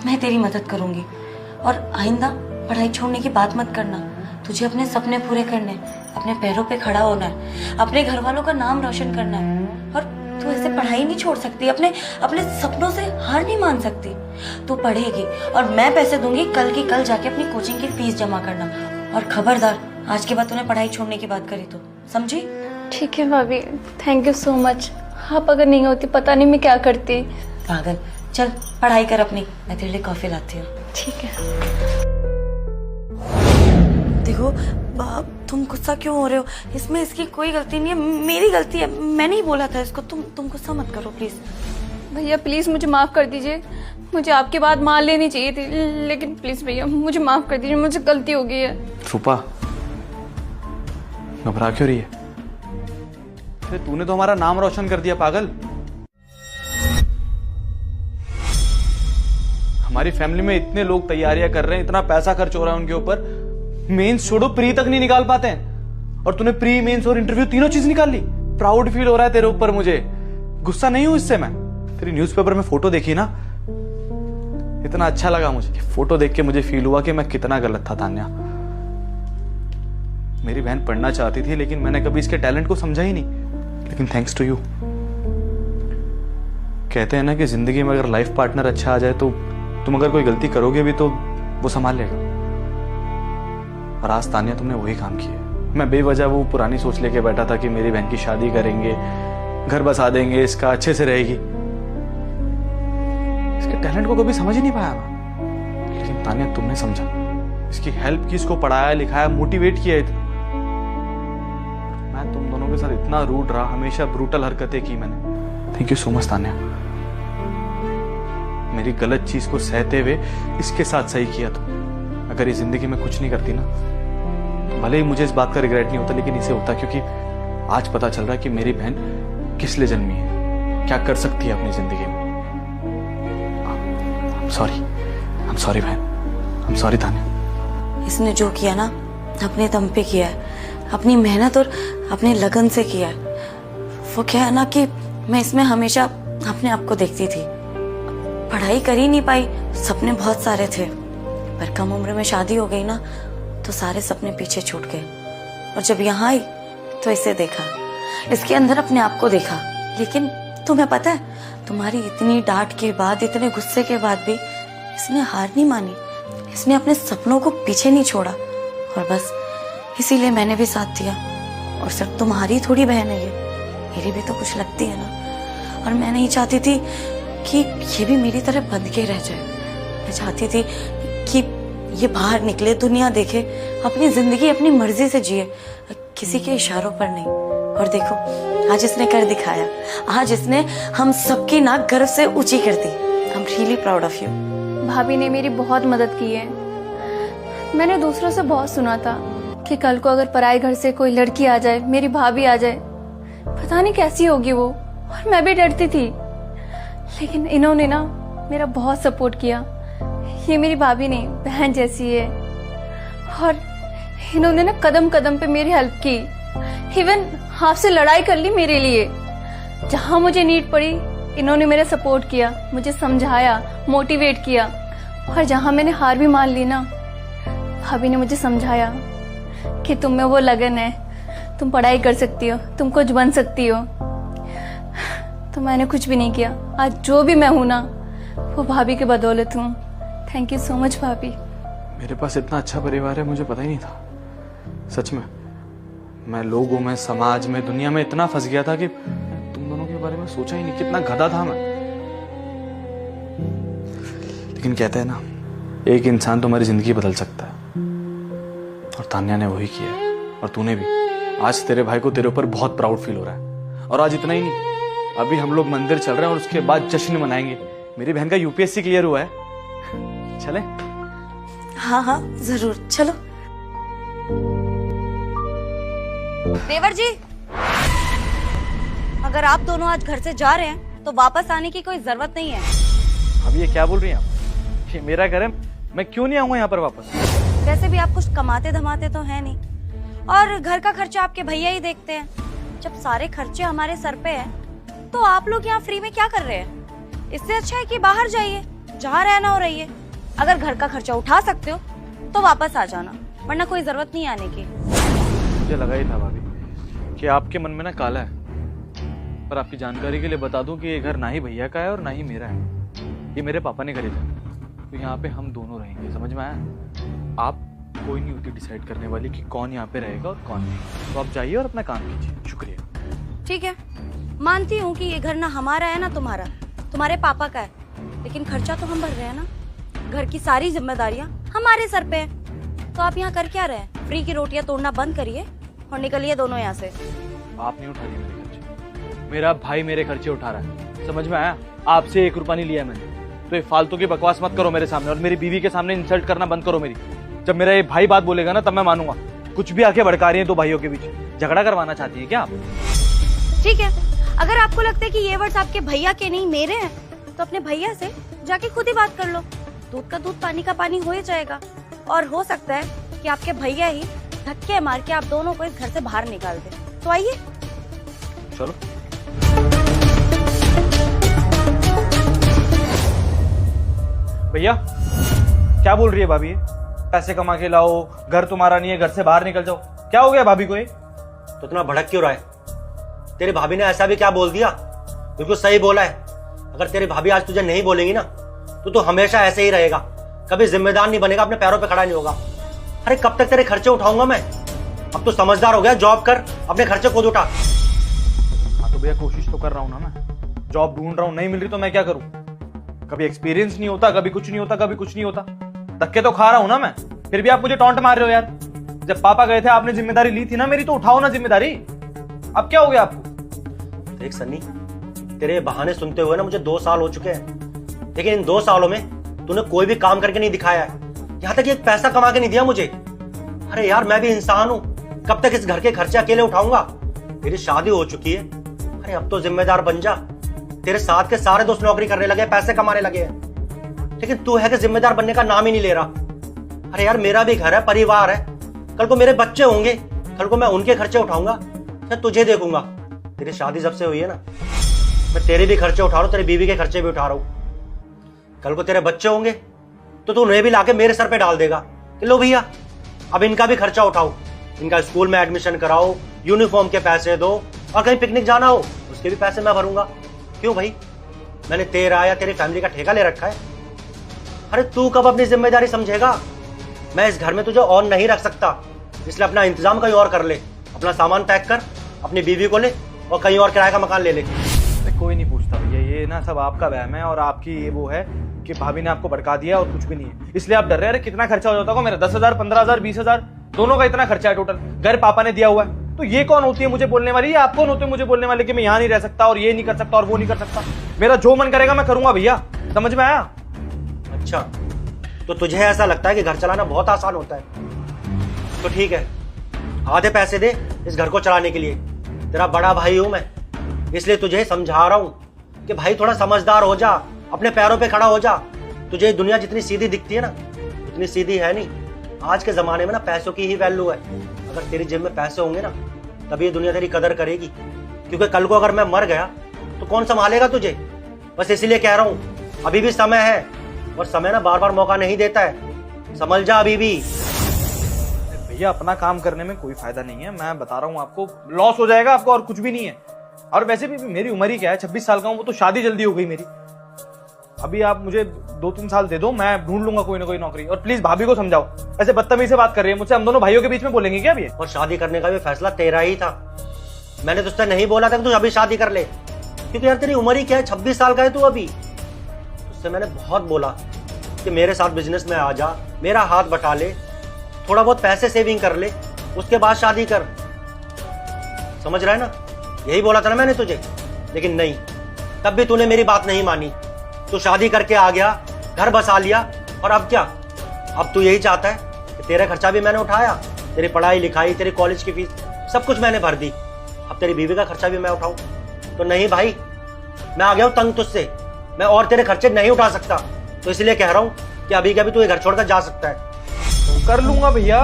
मैं तेरी मदद करूंगी। और आइंदा पढ़ाई छोड़ने की बात मत करना। तुझे अपने सपने पूरे करने, अपने पैरों पे खड़ा होना है, अपने घर वालों का नाम रोशन करना है। और तू ऐसे पढ़ाई नहीं छोड़ सकती, अपने अपने सपनों से हार नहीं मान सकती। तू पढ़ेगी और मैं पैसे दूंगी, कल की कल जाके अपनी कोचिंग की फीस जमा करना। और खबरदार, आज के बाद तूने पढ़ाई छोड़ने की बात करी तो, समझी? ठीक है भाभी, थैंक यू सो मच। आप अगर नहीं होती पता नहीं मैं क्या करती। पागल, चल पढ़ाई कर अपनी, मैं तेरे लिए कॉफी लाती हूँ। ठीक है। देखो, तुम गुस्सा क्यों हो रहे हो? इसमें इसकी कोई गलती नहीं है, मेरी गलती है। मैंने ही बोला था इसको। तुम गुस्सा मत करो प्लीज। भैया प्लीज मुझे माफ कर दीजिए। मुझे आपकी बात मान लेनी चाहिए थी, लेकिन प्लीज भैया मुझे माफ कर दीजिए, मुझे गलती हो गई है। रूपा, घबरा क्यों रही है? अरे तूने तो हमारा नाम रोशन कर दिया पागल। हमारी फैमिली में इतने लोग तैयारियां कर रहे हैं, इतना पैसा खर्च हो रहा है उनके ऊपर, मेंस छोड़ो प्री तक नहीं निकाल पाते हैं, और तूने प्री, मेंस और इंटरव्यू तीनों चीज निकाल ली। प्राउड फील हो रहा है तेरे ऊपर मुझे। गुस्सा नहीं हूं इससे मैं। तेरी न्यूज़पेपर में फोटो देखी ना, इतना अच्छा लगा मुझे। फोटो देख के मुझे फील हुआ कि मैं कितना गलत था तान्या। मेरी बहन पढ़ना चाहती थी, लेकिन मैंने कभी इसके टैलेंट को समझा ही नहीं। लेकिन थैंक्स टू यू। कहते हैं ना कि जिंदगी में अगर लाइफ पार्टनर अच्छा आ जाए तो तुम अगर कोई गलती करोगे भी तो वो संभाल लेगा। और आज तान्या तुमने वही काम किया। मैं बेवजह वो पुरानी सोच लेके बैठा था कि मेरी बहन की शादी करेंगे, घर बसा देंगे, इसका अच्छे से रहेगी। इसके टैलेंट को कभी समझ ही नहीं पाया मैं। लेकिन तान्या तुमने समझा, इसकी हेल्प की, इसको पढ़ाया लिखाया, मोटिवेट किया इतना। मैं तुम दोनों के साथ इतना रूड रहा, हमेशा ब्रूटल हरकतें की मैंने। Thank you so much Tanya. मेरी गलत चीज को सहते हुए इसके साथ सही किया तो। अगर ये जिंदगी में कुछ नहीं करती ना, तो भले ही मुझे इस बात का रिग्रेट नहीं होता, लेकिन इसे होता क्योंकि आज पता चल रहा है कि मेरी बहन किस लिए जन्मी है, क्या कर सकती है अपनी जिंदगी में। आई एम सॉरी बहन, आई एम सॉरी तान्या। इसने जो किया ना, अपने दम पे किया है, अपनी मेहनत और अपने लगन से किया है। वो क्या है ना कि मैं इसमें हमेशा अपने आप को देखती थी, पढ़ाई कर ही नहीं पाई। सपने बहुत सारे थे, पर कम उम्र में शादी हो गई ना, तो सारे सपने पीछे छूट गए। और जब यहाँ आई तो इसे देखा, इसके अंदर अपने आप को देखा। लेकिन तुम्हें पता है, तुम्हारी इतनी डांट के बाद, इतने गुस्से के बाद भी इसने हार नहीं मानी। इसने अपने सपनों को पीछे नहीं छोड़ा। और बस इसीलिए मैंने भी साथ दिया। और सिर्फ तुम्हारी थोड़ी बहन है ये, मेरी भी तो कुछ लगती है ना। और मैं नहीं चाहती थी कि ये भी मेरी तरह बंध के रह जाए। मैं चाहती थी कि ये बाहर निकले, दुनिया देखे, अपनी जिंदगी अपनी मर्जी से जिए, किसी के इशारों पर नहीं। और देखो, आज इसने कर दिखाया। आज इसने हम सबकी नाक गर्व से ऊंची कर दी। I am really proud of you. भाभी ने मेरी बहुत मदद की है। मैंने दूसरों से बहुत सुना था कि कल को अगर पराए घर से कोई लड़की आ जाए, मेरी भाभी आ जाए, पता नहीं कैसी होगी वो। और मैं भी डरती थी, लेकिन इन्होंने ना मेरा बहुत सपोर्ट किया। ये मेरी भाभी नहीं, बहन जैसी है। और इन्होंने ना कदम कदम पे मेरी हेल्प की। इवन आपसे लड़ाई कर ली मेरे लिए। जहां मुझे नीड पड़ी, इन्होंने मेरा सपोर्ट किया, मुझे समझाया, मोटिवेट किया। और जहां मैंने हार भी मान ली ना, भाभी ने मुझे समझाया कि तुम में वो लगन है, तुम पढ़ाई कर सकती हो, तुम कुछ बन सकती हो। तो मैंने कुछ भी नहीं किया। आज जो भी मैं हूं ना, वो भाभी के बदौलत हूँ। थैंक यू सो मच भाभी। मेरे पास इतना अच्छा परिवार है, मुझे पता ही नहीं था। सच में मैं लोगों में, समाज में, दुनिया में इतना फंस गया था कि तुम दोनों के बारे में सोचा ही नहीं। कितना गधा था मैं। लेकिन कहते हैं ना, एक इंसान तुम्हारी जिंदगी बदल सकता है, और तान्या ने वही किया है। और तूने भी। आज तेरे भाई को तेरे ऊपर बहुत प्राउड फील हो रहा है। और आज इतना ही नहीं, अभी हम लोग मंदिर चल रहे हैं और उसके बाद जश्न मनाएंगे। मेरी बहन का यूपीएससी क्लियर हुआ है। चले? हाँ हाँ जरूर, चलो। देवर जी, अगर आप दोनों आज घर से जा रहे हैं तो वापस आने की कोई जरूरत नहीं है। अब ये क्या बोल रही हैं आप? ये मेरा घर है, मैं क्यों नहीं आऊंगा यहाँ पर वापस? वैसे भी आप कुछ कमाते धमाते तो है नहीं, और घर का खर्चा आपके भैया ही देखते हैं। जब सारे खर्चे हमारे सर पे हैं, तो आप लोग यहाँ फ्री में क्या कर रहे हैं? इससे अच्छा है कि बाहर जाइए, जहाँ रहना हो रहिए। अगर घर का खर्चा उठा सकते हो तो वापस आ जाना, वरना कोई जरूरत नहीं आने की। मुझे लगा ही था भाभी कि आपके मन में ना काला है। पर आपकी जानकारी के लिए बता दूं कि ये घर ना ही भैया का है और ना ही मेरा है। ये मेरे पापा ने खरीदा। तो यहाँ पे हम दोनों रहेंगे, समझ में आया? आप कोई नहीं होती डिसाइड करने वाली कि कौन यहाँ पे रहेगा और कौन नहीं। तो आप जाइए और अपना काम कीजिए। शुक्रिया। ठीक है, मानती हूँ कि ये घर ना हमारा है ना तुम्हारा, तुम्हारे पापा का है, लेकिन खर्चा तो हम भर रहे हैं ना। घर की सारी जिम्मेदारियाँ हमारे सर पे है। तो आप यहाँ कर क्या रहे हैं? फ्री की रोटियाँ तोड़ना बंद करिए और निकलिए दोनों यहाँ से। आप नहीं उठा रही मेरे खर्चे, मेरा भाई मेरे खर्चे उठा रहा है। समझ में आया? आपसे 1 रुपया नहीं लिया मैंने। तो ये फालतू की बकवास मत करो मेरे सामने, और मेरी बीवी के सामने इंसल्ट करना बंद करो मेरी। जब मेरा ये भाई बात बोलेगा ना, तब मैं मानूंगा। कुछ भी आके भड़का रही है दो भाइयों के बीच, झगड़ा करवाना चाहती है क्या आप? ठीक है, अगर आपको लगता है कि ये वर्ड्स आपके भैया के नहीं मेरे हैं, तो अपने भैया से जाके खुद ही बात कर लो। दूध का दूध, पानी का पानी हो ही जाएगा। और हो सकता है कि आपके भैया ही धक्के मार के आप दोनों को इस घर से बाहर निकाल दे। तो आइए चलो। भैया क्या बोल रही है भाभी? पैसे कमा के लाओ, घर तुम्हारा नहीं है, घर से बाहर निकल जाओ। क्या हो गया भाभी को? ये तो इतना भड़क क्यों रहा है? तेरी भाभी ने ऐसा भी क्या बोल दिया? बिल्कुल सही बोला है। अगर तेरी भाभी आज तुझे नहीं बोलेंगी ना, तो तू हमेशा ऐसे ही रहेगा, कभी जिम्मेदार नहीं बनेगा, अपने पैरों पे खड़ा नहीं होगा। अरे कब तक तेरे खर्चे उठाऊंगा मैं? अब तो समझदार हो गया, जॉब कर, अपने खर्चे खुद उठा। हाँ तो भैया कोशिश तो कर रहा हूँ ना मैं। जॉब ढूंढ रहा हूँ, नहीं मिल रही तो मैं क्या करूँ? कभी एक्सपीरियंस नहीं होता, कभी कुछ नहीं होता, कभी कुछ नहीं होता। धक्के तो खा रहा हूँ ना मैं, फिर भी आप मुझे टॉन्ट मार रहे हो यार। जब पापा गए थे आपने जिम्मेदारी ली थी ना मेरी, तो उठाओ ना जिम्मेदारी। अब क्या हो गया आपको? देख सन्नी, तेरे बहाने सुनते हुए ना मुझे 2 साल हो चुके हैं, लेकिन इन 2 सालों में तूने कोई भी काम करके नहीं दिखाया है। यहाँ तक एक पैसा कमा के नहीं दिया मुझे। अरे यार मैं भी इंसान हूँ, कब तक इस घर के खर्चे अकेले उठाऊंगा? मेरी शादी हो चुकी है। अरे अब तो जिम्मेदार बन जा। तेरे साथ के सारे दोस्त नौकरी करने लगे, पैसे कमाने लगे हैं, लेकिन तू है कि जिम्मेदार बनने का नाम ही नहीं ले रहा। अरे यार मेरा भी घर है, परिवार है, कल को मेरे बच्चे होंगे, कल को मैं उनके खर्चे उठाऊंगा या तुझे देखूंगा? तेरी शादी जब से हुई है ना, मैं तेरे भी खर्चे उठा रहा हूँ, तेरी बीवी के खर्चे भी उठा रहा हूँ। कल को तेरे बच्चे होंगे तो तू उन्हें भी लाके मेरे सर पे डाल देगा कि लो भैया अब इनका भी खर्चा उठाओ, इनका स्कूल में एडमिशन कराओ, यूनिफॉर्म के पैसे दो, और कहीं पिकनिक जाना हो उसके भी पैसे मैं भरूंगा। क्यों भाई, मैंने तेरा या तेरी फैमिली का ठेका ले रखा है? अरे तू कब अपनी जिम्मेदारी समझेगा? मैं इस घर में तुझे और नहीं रख सकता, इसलिए अपना इंतजाम कहीं और कर ले। अपना सामान पैक कर, अपनी बीवी को ले और कहीं और किराए का मकान ले ले। कोई नहीं पूछता भैया, ये ना सब आपका वहम है और आपकी ये वो है कि भाभी ने आपको भड़का दिया और कुछ भी नहीं है, इसलिए आप डर रहे हैं। अरे कितना खर्चा हो जाता होगा मेरा, 10,000, 15,000, 20,000 दोनों का इतना खर्चा है टोटल। घर पापा ने दिया हुआ है, तो ये कौन होती है मुझे बोलने वाली? आप कौन होते हैं मुझे बोलने वाले कि मैं यहाँ नहीं रह सकता और ये नहीं कर सकता और वो नहीं कर सकता? मेरा जो मन करेगा मैं करूंगा भैया, समझ में आया? अच्छा, तो तुझे ऐसा लगता है कि घर चलाना बहुत आसान होता है? तो ठीक है, आधे पैसे दे इस घर को चलाने के लिए। तेरा बड़ा भाई हूं मैं, इसलिए तुझे समझा रहा हूं कि भाई थोड़ा समझदार हो जा, अपने पैरों पे खड़ा हो जा। तुझे दुनिया जितनी सीधी दिखती है ना, उतनी सीधी है नहीं। आज के जमाने में ना पैसों की ही वैल्यू है। अगर तेरी जेब में पैसे होंगे ना, तभी ये दुनिया तेरी कदर करेगी, क्योंकि कल को अगर मैं मर गया तो कौन संभालेगा तुझे? बस इसीलिए कह रहा हूं, अभी भी समय है, और समय ना बार बार मौका नहीं देता है, समझ जा अभी भी। भैया अपना काम करने में कोई फायदा नहीं है, मैं बता रहा हूँ आपको, लॉस हो जाएगा आपको और कुछ भी नहीं है। और वैसे भी मेरी उम्र ही क्या है, 26 साल का हूँ, वो तो शादी जल्दी हो गई मेरी। अभी आप मुझे 2-3 साल दे दो, मैं ढूंढ लूंगा कोई ना कोई नौकरी। और प्लीज भाभी को समझाओ, ऐसे बदतमीजी से बात कर रही है मुझसे, हम दोनों भाइयों के बीच में बोलेंगे क्या? अभी और शादी करने का भी फैसला तेरा ही था, मैंने तुझसे नहीं बोला था कि तू अभी शादी कर ले, क्योंकि यार तेरी उम्र ही क्या है, 26 साल का है तू अभी। तुझसे मैंने बहुत बोला कि मेरे साथ बिजनेस में आ जा, मेरा हाथ बटा ले, थोड़ा बहुत पैसे सेविंग कर ले, उसके बाद शादी कर। समझ रहा है ना? यही बोला था ना मैंने तुझे, लेकिन नहीं, तब भी तूने मेरी बात नहीं मानी। तू शादी करके आ गया, घर बसा लिया, और अब क्या? अब तू यही चाहता है कि तेरा खर्चा भी मैंने उठाया, तेरी पढ़ाई लिखाई, तेरी कॉलेज की फीस सब कुछ मैंने भर दी, अब तेरी बीवी का खर्चा भी मैं उठाऊं? तो नहीं भाई, मैं आ गया हूं तंग तुझसे, मैं और तेरे खर्चे नहीं उठा सकता। तो इसलिए कह रहा हूं कि अभी के अभी तू ये घर छोड़कर जा सकता है। कर लूंगा भैया,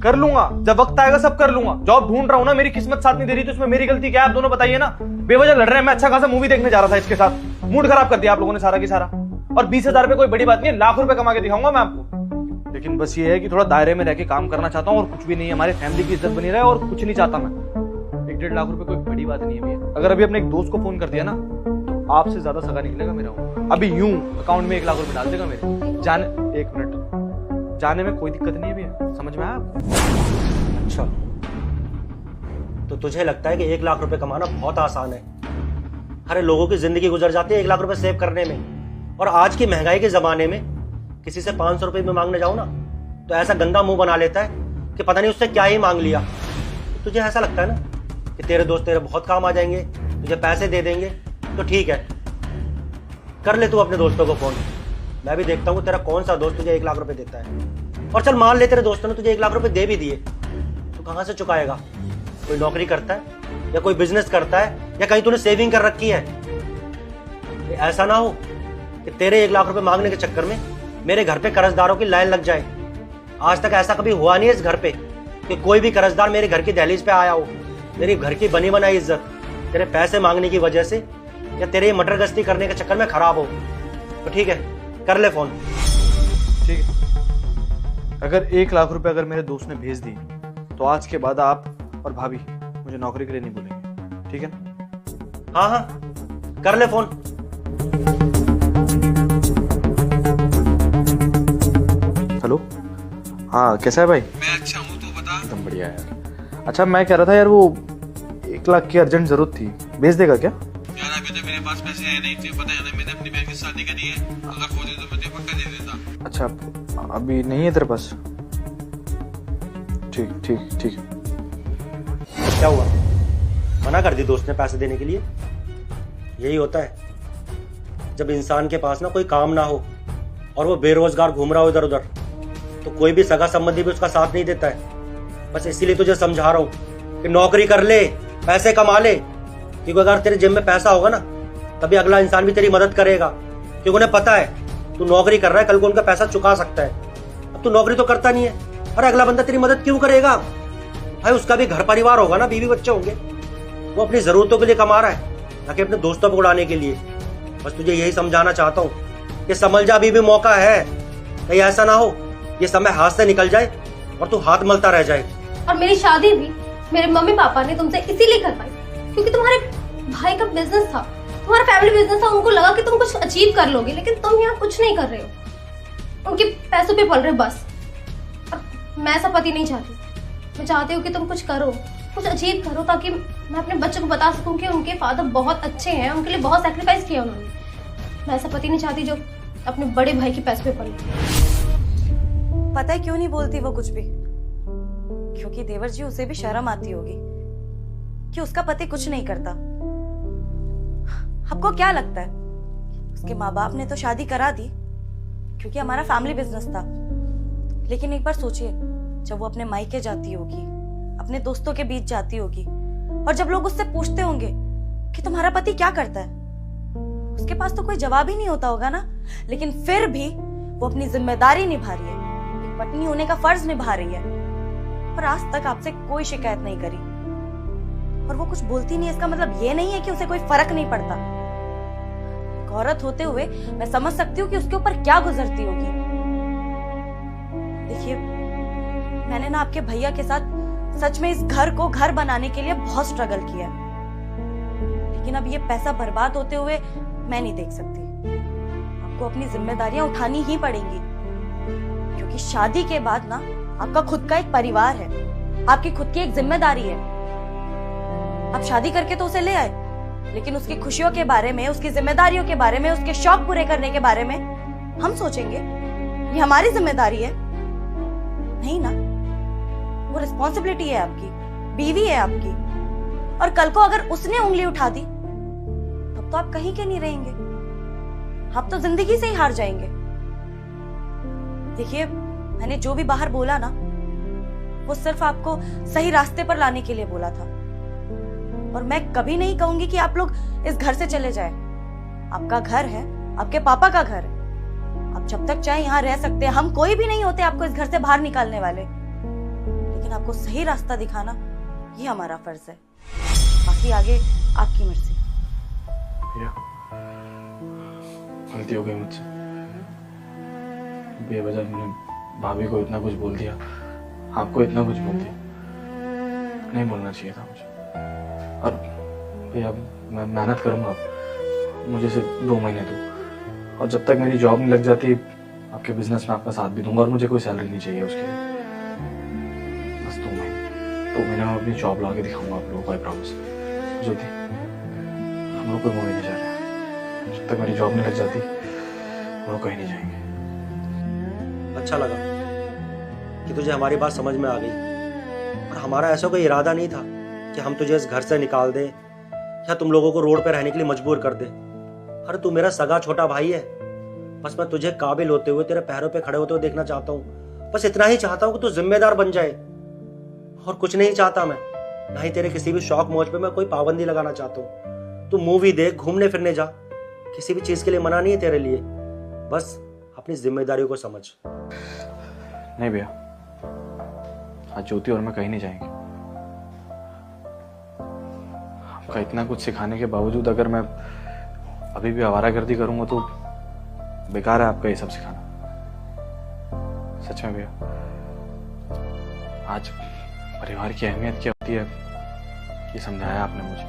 कर लूंगा, जब वक्त आएगा सब कर लूंगा। जॉब ढूंढ रहा हूँ ना, मेरी किस्मत साथ नहीं दे रही, तो इसमें मेरी गलती क्या है? आप दोनों बताइए ना, बेवजह लड़ रहे हैं। मैं अच्छा खासा मूवी देखने जा रहा था, इसके साथ मूड खराब कर दिया आप लोगों ने सारा की सारा। और 20,000 रुपए कोई बड़ी बात नहीं है, लाख रुपए कमा के दिखाऊंगा मैं आपको। लेकिन बस ये है कि थोड़ा दायरे में रह के काम करना चाहता हूँ, और कुछ भी नहीं है। हमारी फैमिली की इज्जत बनी रहे और कुछ नहीं चाहता मैं। 1-1.5 लाख रुपए कोई बड़ी बात नहीं है भैया। अगर अभी अपने एक दोस्त को फोन कर दिया ना, तो आपसे ज्यादा सगा निकलेगा मेरा वो। अभी यूं अकाउंट में 1 लाख रुपए डाल देगा मेरे। जाने 1 मिनट, जाने में कोई दिक्कत नहीं है भैया, समझ में आया आपको? अच्छा, तो तुझे लगता है कि 1 लाख रुपए कमाना बहुत आसान है? अरे लोगों की जिंदगी गुजर जाती है 1 लाख रुपए सेव करने में। और आज की महंगाई के जमाने में किसी से 500 रुपए में मांगने जाओ ना, तो ऐसा गंदा मुंह बना लेता है कि पता नहीं उससे क्या ही मांग लिया। तो तुझे ऐसा लगता है ना कि तेरे दोस्त तेरे बहुत काम आ जाएंगे, तुझे पैसे दे देंगे, तो ठीक है, कर ले तू अपने दोस्तों को फोन, मैं भी देखता हूँ तेरा कौन सा दोस्त तुझे 1 लाख रुपए देता है। और चल मान ले तेरे दोस्तों ने तुझे 1 लाख रुपए दे भी दिए, तो कहां से चुकाएगा? कोई नौकरी करता है या कोई बिजनेस करता है या कहीं तूने सेविंग कर रखी है? ऐसा ना हो कि तेरे 1 लाख रुपए मांगने के चक्कर में मेरे घर पे कर्जदारों की लाइन लग जाए। आज तक ऐसा कभी हुआ नहीं है इस घर पे कि कोई भी कर्जदार मेरे घर की दहलीज पे आया हो। मेरी घर की बनी बनाई इज्जत तेरे पैसे मांगने की वजह से या तेरे मटर गश्ती करने के चक्कर में खराब हो। तो ठीक है, कर ले फोन। ठीक है, अगर 1 लाख रुपए अगर मेरे दोस्त ने भेज दिए, तो आज के बाद आप और भाभी मुझे नौकरी के लिए नहीं बोलेंगे, ठीक है ना? हाँ हाँ, कर ले फोन। हेलो, हाँ कैसा है भाई? मैं अच्छा हूँ, तू बता। एकदम बढ़िया यार। अच्छा मैं कह रहा था यार, वो 1 लाख की अर्जेंट जरूरत थी, भेज देगा क्या? यार अभी तो मेरे पास पैसे है नहीं, तुझे पता है ना, मैंने अपनी बहन की शादी करी है, अगर हो जाए तो मैं तुझे पक्का दे देता। अच्छा अभी नहीं है तेरे पास? ठीक ठीक ठीक। क्या हुआ, मना कर दी दोस्त ने पैसे देने के लिए? यही होता है जब इंसान के पास ना कोई काम ना हो और वो बेरोजगार घूम रहा हो इधर उधर, तो कोई भी सगा संबंधी भी उसका साथ नहीं देता है। बस इसीलिए तुझे समझा रहा हूं कि नौकरी कर ले, पैसे कमा ले, क्योंकि अगर तेरे जेब में पैसा होगा ना, तभी अगला इंसान भी तेरी मदद करेगा, क्योंकि उन्हें पता है तू नौकरी कर रहा है, कल को उनका पैसा चुका सकता है। अब तू नौकरी तो करता नहीं है, और अगला बंदा तेरी मदद क्यों करेगा भाई? उसका भी घर परिवार होगा ना, बीवी बच्चे होंगे, वो अपनी जरूरतों के लिए कमा रहा है, ना कि अपने दोस्तों को उड़ाने के लिए। बस तुझे यही समझाना चाहता हूँ ये संभल जा, अभी भी मौका है। कहीं ऐसा ना हो ये समय हाथ से निकल जाए और तू हाथ मलता रह जाए। और मेरी शादी भी मेरे मम्मी पापा ने तुमसे इसीलिए करवाई क्योंकि तुम्हारे भाई का बिजनेस था, तुम्हारा फैमिली बिजनेस था। उनको लगा कि तुम कुछ अचीव कर लोगे, लेकिन तुम यहाँ कुछ नहीं कर रहे हो, उनके पैसों पे पल रहे हो बस। अब मैं ऐसा पति नहीं चाहती। मैं चाहती हूँ कि तुम कुछ करो, कुछ अचीव करो, ताकि मैं अपने बच्चों को बता सकूं कि उनके फादर बहुत अच्छे हैं, उनके लिए बहुत सैक्रिफाइस किया उन्होंने। मैं ऐसा पति नहीं चाहती जो अपने बड़े भाई के पैसों पे पले। पता है क्यों नहीं बोलती वो कुछ भी? क्योंकि देवर जी उसे भी शर्म आती होगी कि उसका पति कुछ नहीं करता। आपको क्या लगता है उसके माँ बाप ने तो शादी करा दी क्योंकि हमारा फैमिली बिजनेस था, लेकिन एक बार सोचिए जब वो अपने मायके जाती होगी, अपने दोस्तों के बीच जाती होगी, और जब लोग उससे पूछते होंगे कि तुम्हारा पति क्या करता है, उसके पास तो कोई जवाब ही नहीं होता होगा ना। लेकिन फिर भी वो अपनी जिम्मेदारी निभा रही है, एक पत्नी होने का फर्ज निभा रही है, और आज तक आपसे कोई शिकायत नहीं करी। और वो कुछ बोलती नहीं, इसका मतलब ये नहीं है कि उसे कोई फर्क नहीं पड़ता। एक औरत होते हुए मैं समझ सकती हूँ कि उसके ऊपर क्या गुजरती होगी। देखिए, मैंने ना आपके भैया के साथ सच में इस घर को घर बनाने के लिए बहुत स्ट्रगल किया, लेकिन अब ये पैसा बर्बाद होते हुए मैं नहीं देख सकती। आपको अपनी जिम्मेदारियां उठानी ही पड़ेंगी, क्योंकि शादी के बाद ना आपका खुद का एक परिवार है, आपकी खुद की एक जिम्मेदारी है। आप शादी करके तो उसे ले आए, लेकिन उसकी खुशियों के बारे में, उसकी जिम्मेदारियों के बारे में, उसके शौक पूरे करने के बारे में हम सोचेंगे ये हमारी जिम्मेदारी है? नहीं ना, वो रिस्पॉन्सिबिलिटी है आपकी, बीवी है आपकी। और कल को अगर उसने उंगली उठा दी तब तो आप कहीं के नहीं रहेंगे, आप तो जिंदगी से ही हार जाएंगे। देखिए, मैंने जो भी बाहर बोला ना, वो सिर्फ आपको सही रास्ते पर लाने के लिए बोला था, और मैं कभी नहीं कहूंगी कि आप लोग इस घर से चले जाएं। आपका घर है, आपके पापा का घर है, आप जब तक चाहे यहाँ रह सकते हैं। हम कोई भी नहीं होते आपको इस घर से बाहर निकालने वाले, लेकिन आपको सही रास्ता दिखाना ये हमारा फर्ज है। बाकी आगे आपकी मर्जी। भैया, गलती हो गई मुझसे। बेवजह मैंने भाभी को इतना कुछ बोल दिया, आपको इतना कुछ बोल दिया, नहीं बोलना चाहिए था मुझे। और भैया, मैं मेहनत करूंगा, मुझे सिर्फ 2 महीने दो, और जब तक मेरी जॉब नहीं लग जाती आपके बिजनेस में आपका साथ भी दूंगा, और मुझे कोई सैलरी नहीं चाहिए उसके लिए। बस 2 महीने में अपनी जॉब ला के दिखाऊंगा आप लोगों को, आई प्रॉमिस। ज्योति, हम लोग कोई मूवी नहीं जा रहे हैं, जब तक मेरी जॉब नहीं लग जाती हम लोग कहीं नहीं जाएंगे। अच्छा लगा कि तुझे हमारी बात समझ में आ गई, और हमारा ऐसा कोई इरादा नहीं था कि हम तुझे इस घर से निकाल दें या तुम लोगों को रोड पे रहने के लिए मजबूर कर दे। अरे तू मेरा सगा छोटा भाई है, बस मैं तुझे काबिल होते हुए, तेरे पैरों पे खड़े होते हुए देखना चाहता हूँ। बस इतना ही चाहता हूँ कि तू जिम्मेदार बन जाए, और कुछ नहीं चाहता मैं। ना ही तेरे किसी भी शौक मौज पे मैं कोई पाबंदी लगाना चाहता हूँ। तू मूवी देख, घूमने फिरने जा, किसी भी चीज के लिए मना नहीं है तेरे लिए। बस अपनी जिम्मेदारियों को समझ। नहीं भैया, आज ज्योति और मैं कहीं नहीं जाएंगे। आपका इतना कुछ सिखाने के बावजूद अगर मैं अभी भी आवारागर्दी करूंगा तो बेकार है आपका ये सब सिखाना। सच में भैया, आज परिवार की अहमियत क्या होती है ये समझाया आपने मुझे।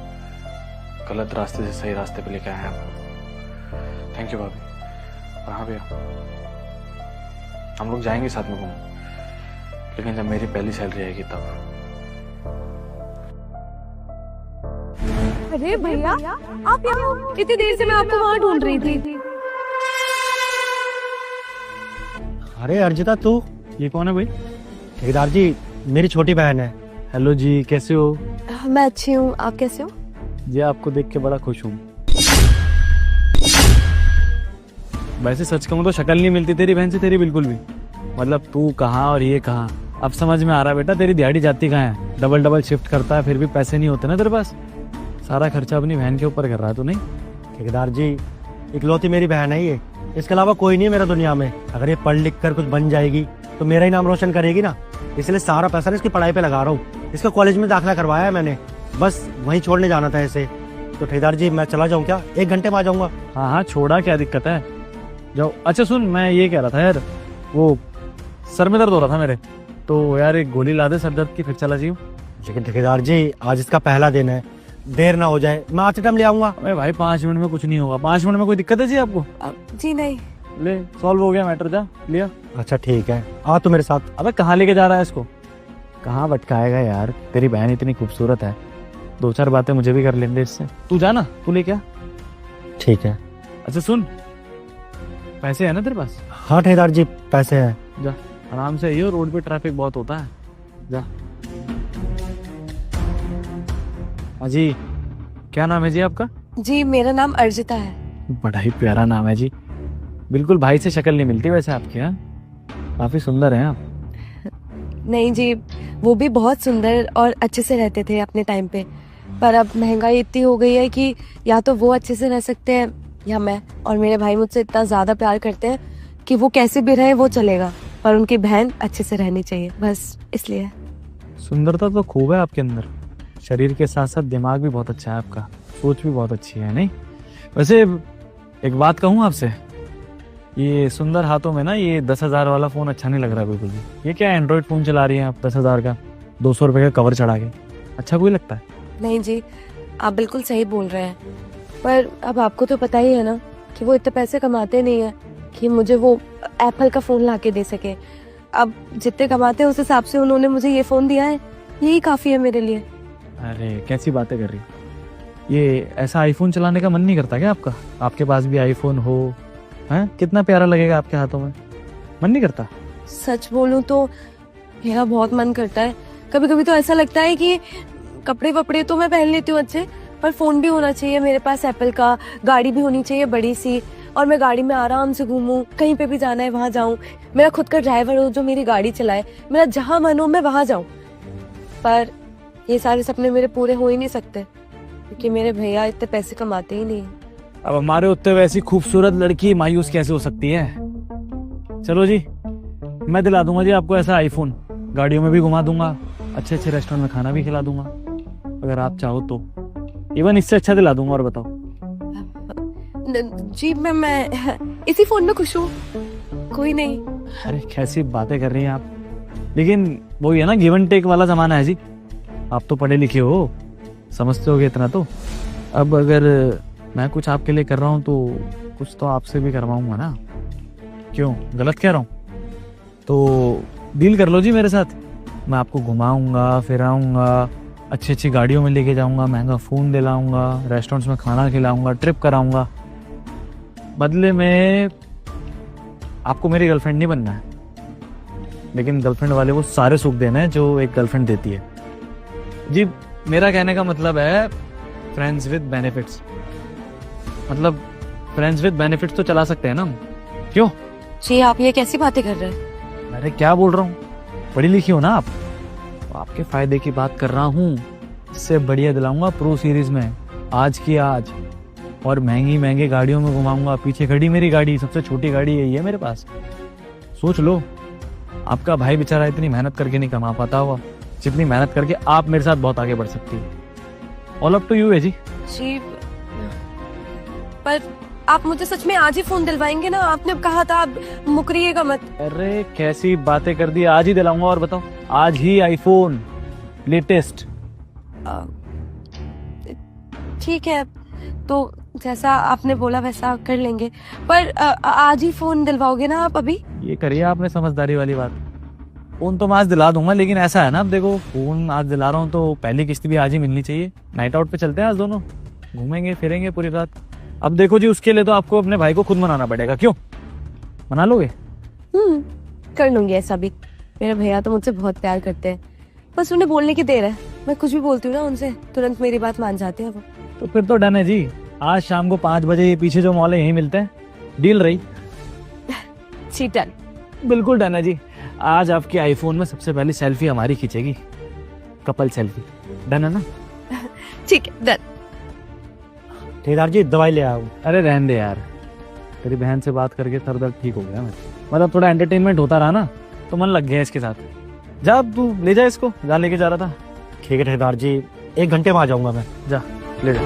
गलत रास्ते से सही रास्ते पे लेके आए हैं आपको। थैंक यू भाभी। और हाँ भैया, हम लोग जाएंगे साथ में घूमने, लेकिन जब मेरी पहली सैलरी आएगी तब। अरे भैया, आप यहाँ? इतनी देर से मैं आपको वहाँ ढूंढ रही थी। अरे अर्जिता, तू? ये कौन है भाई? ठेकेदार जी, मेरी छोटी बहन है। हेलो जी, कैसे हो? मैं अच्छी हूँ, आप कैसे हो? जी आपको देख के बड़ा खुश हूँ। वैसे सच कहूँ तो शक्ल नहीं मिलती तेरी बहन से तेरी बिल्कुल भी। मतलब तू कहाँ और ये कहाँ, अब समझ में आ रहा बेटा। तेरी दिहाड़ी जाती कहाँ है, डबल शिफ्ट करता है, फिर भी पैसे नहीं होते ना तेरे पास। सारा खर्चा अपनी बहन के ऊपर कर रहा है तू। नहीं ठेकेदार जी, इकलौती मेरी बहन है ये, इसके अलावा कोई नहीं है मेरा दुनिया में। अगर ये पढ़ लिख कर कुछ बन जाएगी तो मेरा ही नाम रोशन करेगी ना, इसलिए सारा पैसा इसकी पढ़ाई पे लगा रहा हूँ। इसका कॉलेज में दाखिला करवाया है मैंने, बस वहीं छोड़ने जाना था इसे। तो ठेकेदार जी, मैं चला जाऊँ क्या? 1 घंटे में आ जाऊंगा। हाँ हाँ, छोड़ा, क्या दिक्कत है। जाओ। अच्छा सुन, मैं ये कह रहा था यार, वो सर में दर्द हो रहा था मेरे, तो यार एक गोली ला दे सर दर्द की, फिर चला जाइयो। लेकिन ठेकेदार जी आज इसका पहला दिन है, देर ना हो जाए, मैं आज टाइम ले आऊंगा। अरे भाई 5 मिनट में कुछ नहीं होगा। 5 मिनट में कोई दिक्कत है जी आपको? जी नहीं। ले सॉल्व हो गया मैटर, जा लिया। अच्छा ठीक है, आ तू मेरे साथ। अबे कहाँ लेके जा रहा है इसको? कहाँ भटकाएगा यार, तेरी बहन इतनी खूबसूरत है, 2-4 बातें मुझे भी कर लेंगे इससे। तू जा ना, तू ले क्या। ठीक है। अच्छा सुन, पैसे है ना तेरे पास? हाँ ठेकेदार जी पैसे हैं। जा आराम से आइयो, रोड पे ट्रैफिक बहुत होता है। जा। जी क्या नाम है जी आपका? जी मेरा नाम अर्जिता है। बड़ा ही प्यारा नाम है जी, बिल्कुल भाई से शक्ल नहीं मिलती वैसे आपकी। हाँ काफी सुंदर हैं आप। नहीं जी, वो भी बहुत सुंदर और अच्छे से रहते थे अपने टाइम पे, पर अब महंगाई इतनी हो गई है कि या तो वो अच्छे से रह सकते हैं या मैं, और मेरे भाई मुझसे इतना ज्यादा प्यार करते हैं कि वो कैसे भी रहे वो चलेगा, पर उनकी बहन अच्छे से रहनी चाहिए, बस इसलिए। सुंदरता तो खूब है आपके अंदर, शरीर के साथ साथ दिमाग भी बहुत अच्छा है आपका, सोच भी बहुत अच्छी है। नहीं वैसे एक बात कहूँ आपसे, ये सुंदर हाथों में ना ये 10,000 वाला फोन अच्छा नहीं लग रहा बिल्कुल भी। ये क्या एंड्रॉइड फोन चला रही हैं आप 10,000 का, 200 रुपए का कवर चढ़ा के, अच्छा कोई लगता है? नहीं जी, आप बिल्कुल सही बोल रहे हैं, पर अब आपको तो पता ही है ना कि वो इतने पैसे कमाते नहीं है कि मुझे वो एप्पल का फोन ला के दे सके। अब जितने कमाते हैं उस हिसाब से उन्होंने मुझे ये फोन दिया है, यही काफी है मेरे लिए। अरे कैसी बातें कर रही, ये ऐसा आईफोन चलाने का मन नहीं करता क्या आपका? आपके पास भी आईफोन हो, हैं? कितना प्यारा लगेगा आपके हाथों में, मन नहीं करता? सच बोलूं तो मेरा बहुत मन करता है। कभी कभी तो ऐसा लगता है कि कपड़े वपड़े तो मैं पहन लेती हूँ अच्छे, पर फोन भी होना चाहिए मेरे पास एप्पल का, गाड़ी भी होनी चाहिए बड़ी सी, और मैं गाड़ी में आराम से घूमूं, कहीं पे भी जाना है वहां जाऊं, मेरा खुद का ड्राइवर हो जो मेरी गाड़ी चलाए, मेरा जहां मन हो मैं वहां जाऊं। पर ये सारे सपने मेरे पूरे हो ही नहीं सकते क्योंकि मेरे भैया इतने पैसे कमाते ही नहीं। अब हमारे उत्ते वैसी खूबसूरत लड़की मायूस कैसे हो सकती है? चलो जी, मैं दिला दूंगा जी आपको ऐसा आईफोन, गाड़ियों में भी घुमा दूंगा, अच्छे अच्छे रेस्टोरेंट में खाना भी खिला दूंगा, अगर आप चाहो तो इवन इससे अच्छा दिला दूंगा। और बताओ। जी मैं इसी फोन में खुश हूँ, कोई नहीं। अरे कैसी बातें कर रही हैं आप, लेकिन वो है ना गिव एंड टेक वाला जमाना है जी, आप तो पढ़े लिखे हो, समझते होगे इतना तो। अब अगर मैं कुछ आपके लिए कर रहा हूँ तो कुछ तो आपसे भी करवाऊंगा ना, क्यों गलत कह रहा हूँ? तो डील कर लो जी मेरे साथ, मैं आपको घुमाऊंगा फिराऊंगा, अच्छी अच्छी गाड़ियों में लेके जाऊंगा, महंगा फोन दिलाऊंगा, रेस्टोरेंट्स में खाना खिलाऊंगा, ट्रिप कराऊंगा। बदले में आपको मेरी गर्लफ्रेंड नहीं बनना है, लेकिन गर्लफ्रेंड वाले वो सारे सुख देना है जो एक गर्लफ्रेंड देती है जी। मेरा कहने का मतलब है फ्रेंड्स विद बेनिफिट्स, मतलब फ्रेंड्स विद बेनिफिट्स तो चला सकते हैं ना हम, क्यों? जी आप ये कैसी बातें कर रहे हैं? अरे क्या बोल रहा हूँ, पढ़ी लिखी हो ना आप, तो आपके फायदे की बात कर रहा हूँ। इससे बढ़िया दिलाऊंगा प्रो सीरीज में, आज की आज, और महंगी महंगी गाड़ियों में घुमाऊंगा। पीछे खड़ी मेरी गाड़ी, सबसे छोटी गाड़ी यही है मेरे पास। सोच लो, आपका भाई बेचारा इतनी मेहनत करके नहीं कमा पाता होगा जितनी मेहनत करके आप मेरे साथ बहुत आगे बढ़ सकती है। ऑल अप टू यू है जी। जी पर आप मुझे सच में आज ही फोन दिलवाएंगे ना? आपने कहा था आप मुकरिएगा मत। अरे कैसी बातें कर दी, आज ही दिलाऊंगा। और बताओ, आज ही आईफोन लेटेस्ट। ठीक है, तो जैसा आपने बोला वैसा कर लेंगे, पर आज ही फोन दिलवाओगे ना आप? अभी ये करिए आपने समझदारी वाली बात। फोन तो मैं आज दिला दूंगा, लेकिन ऐसा है ना, अब देखो फोन आज दिला रहा हूँ तो पहली किस्त भी आज ही मिलनी चाहिए। नाइट आउट पे चलते हैं आज दोनों, घूमेंगे फिरेंगे पूरी रात। अब देखो जी, उसके लिए तो आपको अपने भाई को खुद मनाना पड़ेगा। क्यों, मना लोगे? कर लूंगी ऐसा भी। मेरे भैया तो मुझसे बहुत प्यार करते हैं, बस उन्हें बोलने की देर है। मैं कुछ भी बोलती हूँ ना उनसे, तुरंत मेरी बात मान जाते हैं वो। तो फिर तो डन है जी, आज शाम को 5 बजे ये पीछे जो मॉल है यहीं मिलते हैं। डील रही? जी डन। बिल्कुल डन है जी। आज आपके आईफोन में सबसे पहली सेल्फी हमारी खींचेगी, कपल सेल्फी। डन है ना? ठीक है, डन। ठेकेदार जी दवाई ले आओ। अरे रहने दे यार, तेरी बहन से बात करके सर दर्द ठीक हो गया। मतलब थोड़ा एंटरटेनमेंट होता रहा ना तो मन लग गया इसके साथ। जा अब तू ले जा इसको, जहाँ लेके जा रहा था। ठीक है ठेकेदार जी, 1 घंटे में आ जाऊंगा मैं। जा ले जा।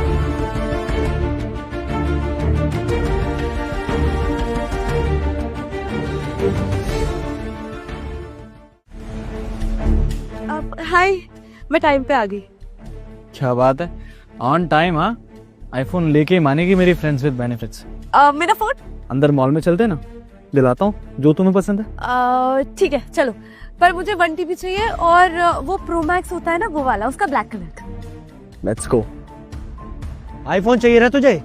हाय, मैं टाइम पे आ गई। क्या बात है, ऑन टाइम। हाँ, आईफोन लेके ही मानेगी मेरी फ्रेंड्स विद बेनिफिट्स। मेरा फोन अंदर मॉल में चलते ना, दिलाता हूँ जो तुम्हें पसंद है। ठीक है चलो, पर मुझे 1 TB चाहिए और वो प्रो मैक्स होता है ना वो वाला, उसका ब्लैक कलर का। Let's go. आईफोन चाहिए ना तुझे?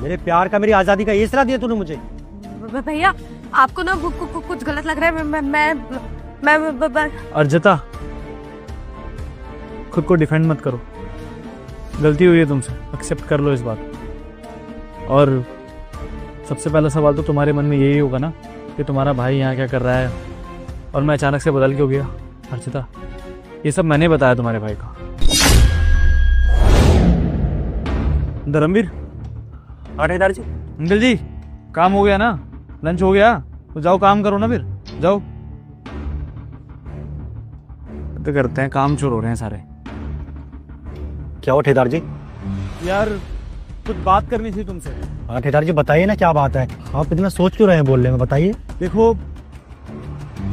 मेरे प्यार का, मेरी आजादी का ये सलाह दिया तूने मुझे? भैया आपको ना कुछ गलत लग रहा है। मैं अर्जिता, खुद को डिफेंड मत करो, गलती हुई है तुमसे, एक्सेप्ट कर लो इस बात। और सबसे पहला सवाल तो तुम्हारे मन में यही होगा ना कि तुम्हारा भाई यहाँ क्या कर रहा है और मैं अचानक से बदल के हो गया। अर्चिता, ये सब मैंने बताया तुम्हारे भाई को। धर्मवीर, ठेकेदार जी। अंकल जी, काम हो गया ना? लंच हो गया? तो जाओ काम करो ना, फिर जाओ। तो करते हैं, काम चोर हो रहे हैं सारे। क्या हो ठेकेदार जी? यार कुछ बात करनी थी तुमसे। हाँ ठेकेदार जी बताइए ना, क्या बात है? आप इतना सोच क्यों रहे हैं बोलने में, बताइए। देखो,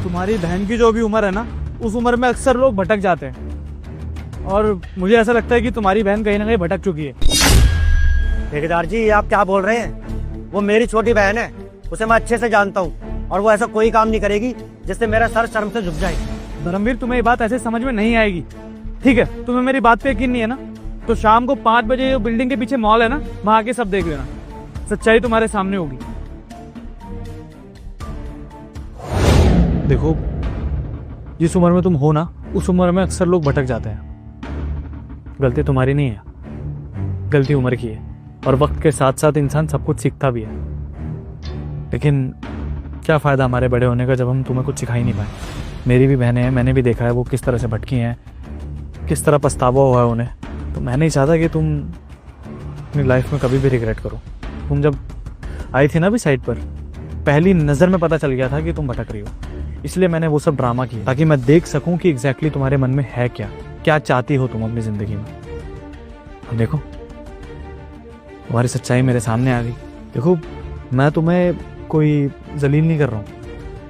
तुम्हारी बहन की जो भी उम्र है ना, उस उम्र में अक्सर लोग भटक जाते हैं और मुझे ऐसा लगता है कि तुम्हारी बहन कहीं ना कहीं भटक चुकी है। ठेकेदार जी ये आप क्या बोल रहे हैं? वो मेरी छोटी बहन है, उसे मैं अच्छे से जानता हूँ और वो ऐसा कोई काम नहीं करेगी जिससे मेरा सर शर्म से झुक जाए। धर्मवीर, तुम्हें ये बात ऐसे समझ में नहीं आएगी, ठीक है? तुम्हें मेरी बात पे यकीन नहीं है ना, तो शाम को 5 बजे बिल्डिंग के पीछे मॉल है ना, वहां आके सब देख लेना, सच्चाई तुम्हारे सामने होगी। देखो, जिस उम्र में तुम हो ना, उस उम्र में अक्सर लोग भटक जाते हैं। गलती तुम्हारी नहीं है, गलती उम्र की है। और वक्त के साथ साथ इंसान सब कुछ सीखता भी है, लेकिन क्या फ़ायदा हमारे बड़े होने का जब हम तुम्हें कुछ सिखा ही नहीं पाए। मेरी भी बहनें हैं, मैंने भी देखा है वो किस तरह से भटकी हैं, किस तरह पछतावा हुआ है उन्हें। तो मैं नहीं चाहता कि तुम अपनी लाइफ में कभी भी रिग्रेट करो। तुम जब आई थी ना भी साइड पर, पहली नज़र में पता चल गया था कि तुम भटक रही हो, इसलिए मैंने वो सब ड्रामा किया ताकि मैं देख सकूं कि एग्जैक्टली तुम्हारे मन में है क्या, क्या चाहती हो तुम अपनी ज़िंदगी में। अब देखो, तुम्हारी सच्चाई मेरे सामने आ गई। देखो, मैं तुम्हें कोई जलील नहीं कर रहा हूँ,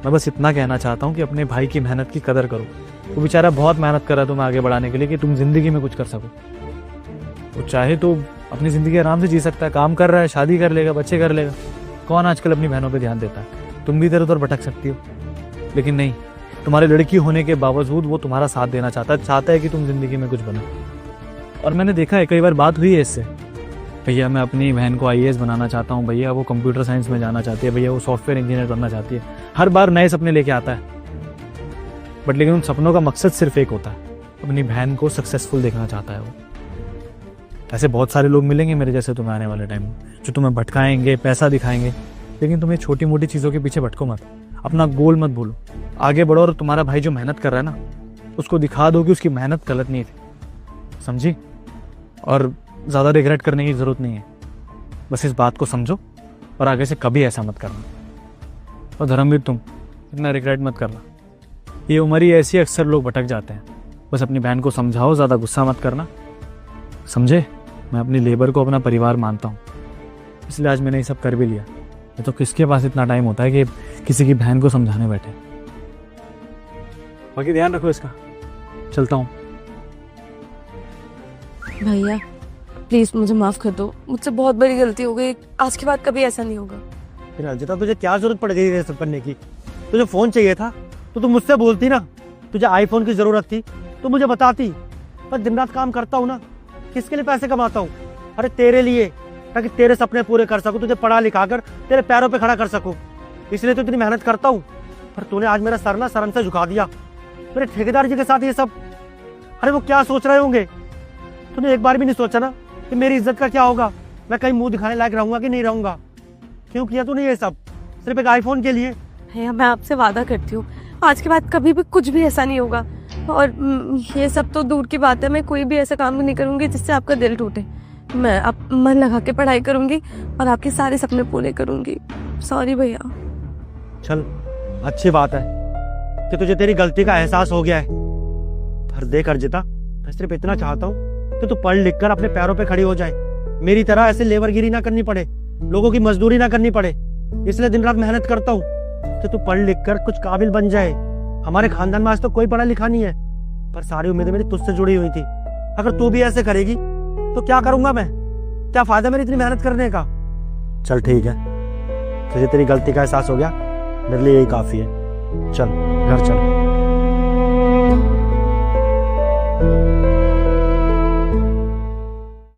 मैं बस इतना कहना चाहता हूँ कि अपने भाई की मेहनत की कदर करो। वो बेचारा बहुत मेहनत कर रहा है तुम्हें आगे बढ़ाने के लिए कि तुम ज़िंदगी में कुछ कर सको। वो चाहे तो अपनी ज़िंदगी आराम से जी सकता है, काम कर रहा है, शादी कर लेगा, बच्चे कर लेगा। कौन आजकल अपनी बहनों पे ध्यान देता है? तुम भी इधर उधर भटक सकती हो, लेकिन नहीं, तुम्हारी लड़की होने के बावजूद वो तुम्हारा साथ देना चाहता है कि तुम ज़िंदगी में कुछ बनो। और मैंने देखा है, कई बार बात हुई है इससे, भैया मैं अपनी बहन को IAS बनाना चाहता हूँ, भैया वो कंप्यूटर साइंस में जाना चाहती है, भैया वो सॉफ्टवेयर इंजीनियर बनना चाहती है। हर बार नए सपने लेके आता है, बट लेकिन उन सपनों का मकसद सिर्फ एक होता है, अपनी बहन को सक्सेसफुल देखना चाहता है वो। ऐसे बहुत सारे लोग मिलेंगे मेरे जैसे तुम्हें आने वाले टाइम में, जो तुम्हें भटकाएंगे, पैसा दिखाएंगे, लेकिन तुम्हें छोटी मोटी चीज़ों के पीछे भटको मत। अपना गोल मत भूलो, आगे बढ़ो और तुम्हारा भाई जो मेहनत कर रहा है ना, उसको दिखा दो कि उसकी मेहनत गलत नहीं थी, समझी? और ज़्यादा रिग्रेट करने की ज़रूरत नहीं है, बस इस बात को समझो और आगे से कभी ऐसा मत करना। और धर्मवीर, तुम इतना रिग्रेट मत करना, ये उम्र ही ऐसी, अक्सर लोग भटक जाते हैं। बस अपनी बहन को समझाओ, ज़्यादा गुस्सा मत करना, समझे? मैं अपनी लेबर को अपना परिवार मानता हूँ, इसलिए आज मैंने ये सब कर भी लिया। ये तो किसके पास इतना टाइम होता है कि किसी की बहन को समझाने बैठे। बाकी ध्यान रखो इसका, चलता हूँ। भैया प्लीज मुझे माफ कर दो, मुझसे बहुत बड़ी गलती हो गई, आज के बाद कभी ऐसा नहीं होगा। फिर अर्जिता, तुझे क्या जरूरत पड़ गई ये सब करने की? तुझे फोन चाहिए था तो तू मुझसे बोलती ना, तुझे आईफोन की जरूरत थी तो मुझे बताती। पर दिन रात काम करता हूँ ना, किसके लिए पैसे कमाता हूँ? अरे तेरे लिए, ताकि तेरे सपने पूरे कर सकूँ, तुझे पढ़ा लिखा कर तेरे पैरों पे खड़ा कर सकूँ, इसलिए तो इतनी मेहनत करता हूँ। पर तूने आज मेरा सर ना शर्म से झुका दिया मेरे ठेकेदार जी के साथ ये सब। अरे वो क्या सोच रहे होंगे? तूने एक बार भी नहीं सोचा ना कि मेरी इज्जत का क्या होगा, मैं कहीं मुंह दिखाने लायक रहूंगा कि नहीं रहूंगा? क्यों किया तूने ये सब सिर्फ एक आईफोन के लिए? भैया मैं आपसे वादा करती हूँ, आज के बाद कभी भी कुछ भी ऐसा नहीं होगा। और ये सब तो दूर की बात है, मैं कोई भी ऐसा काम नहीं करूंगी जिससे आपका दिल टूटे। मैं अब मन लगा के पढ़ाई करूंगी और आपके सारे सपने पूरे करूंगी। सॉरी भैया। चल, अच्छी बात है कि तुझे तेरी गलती का एहसास हो गया है। पर देख अर्जिता, मैं सिर्फ इतना चाहता हूँ कि तू पढ़ लिख कर अपने पैरों पे खड़ी हो जाए, मेरी तरह ऐसे लेबरगिरी ना करनी पड़े, लोगों की मजदूरी ना करनी पड़े। इसलिए दिन रात मेहनत करता हूँ कि तू पढ़ लिख कर कुछ काबिल बन जाए। हमारे खानदान में आज तो कोई पढ़ा लिखा नहीं है, पर सारी उम्मीदें मेरी तुझसे जुड़ी हुई थी। अगर तू भी ऐसे करेगी तो क्या करूंगा मैं? क्या फायदा मेरी इतनी मेहनत करने का? चल ठीक है, तुझे तेरी गलती का एहसास हो गया, मेरे लिए यही काफी है। चल घर चल।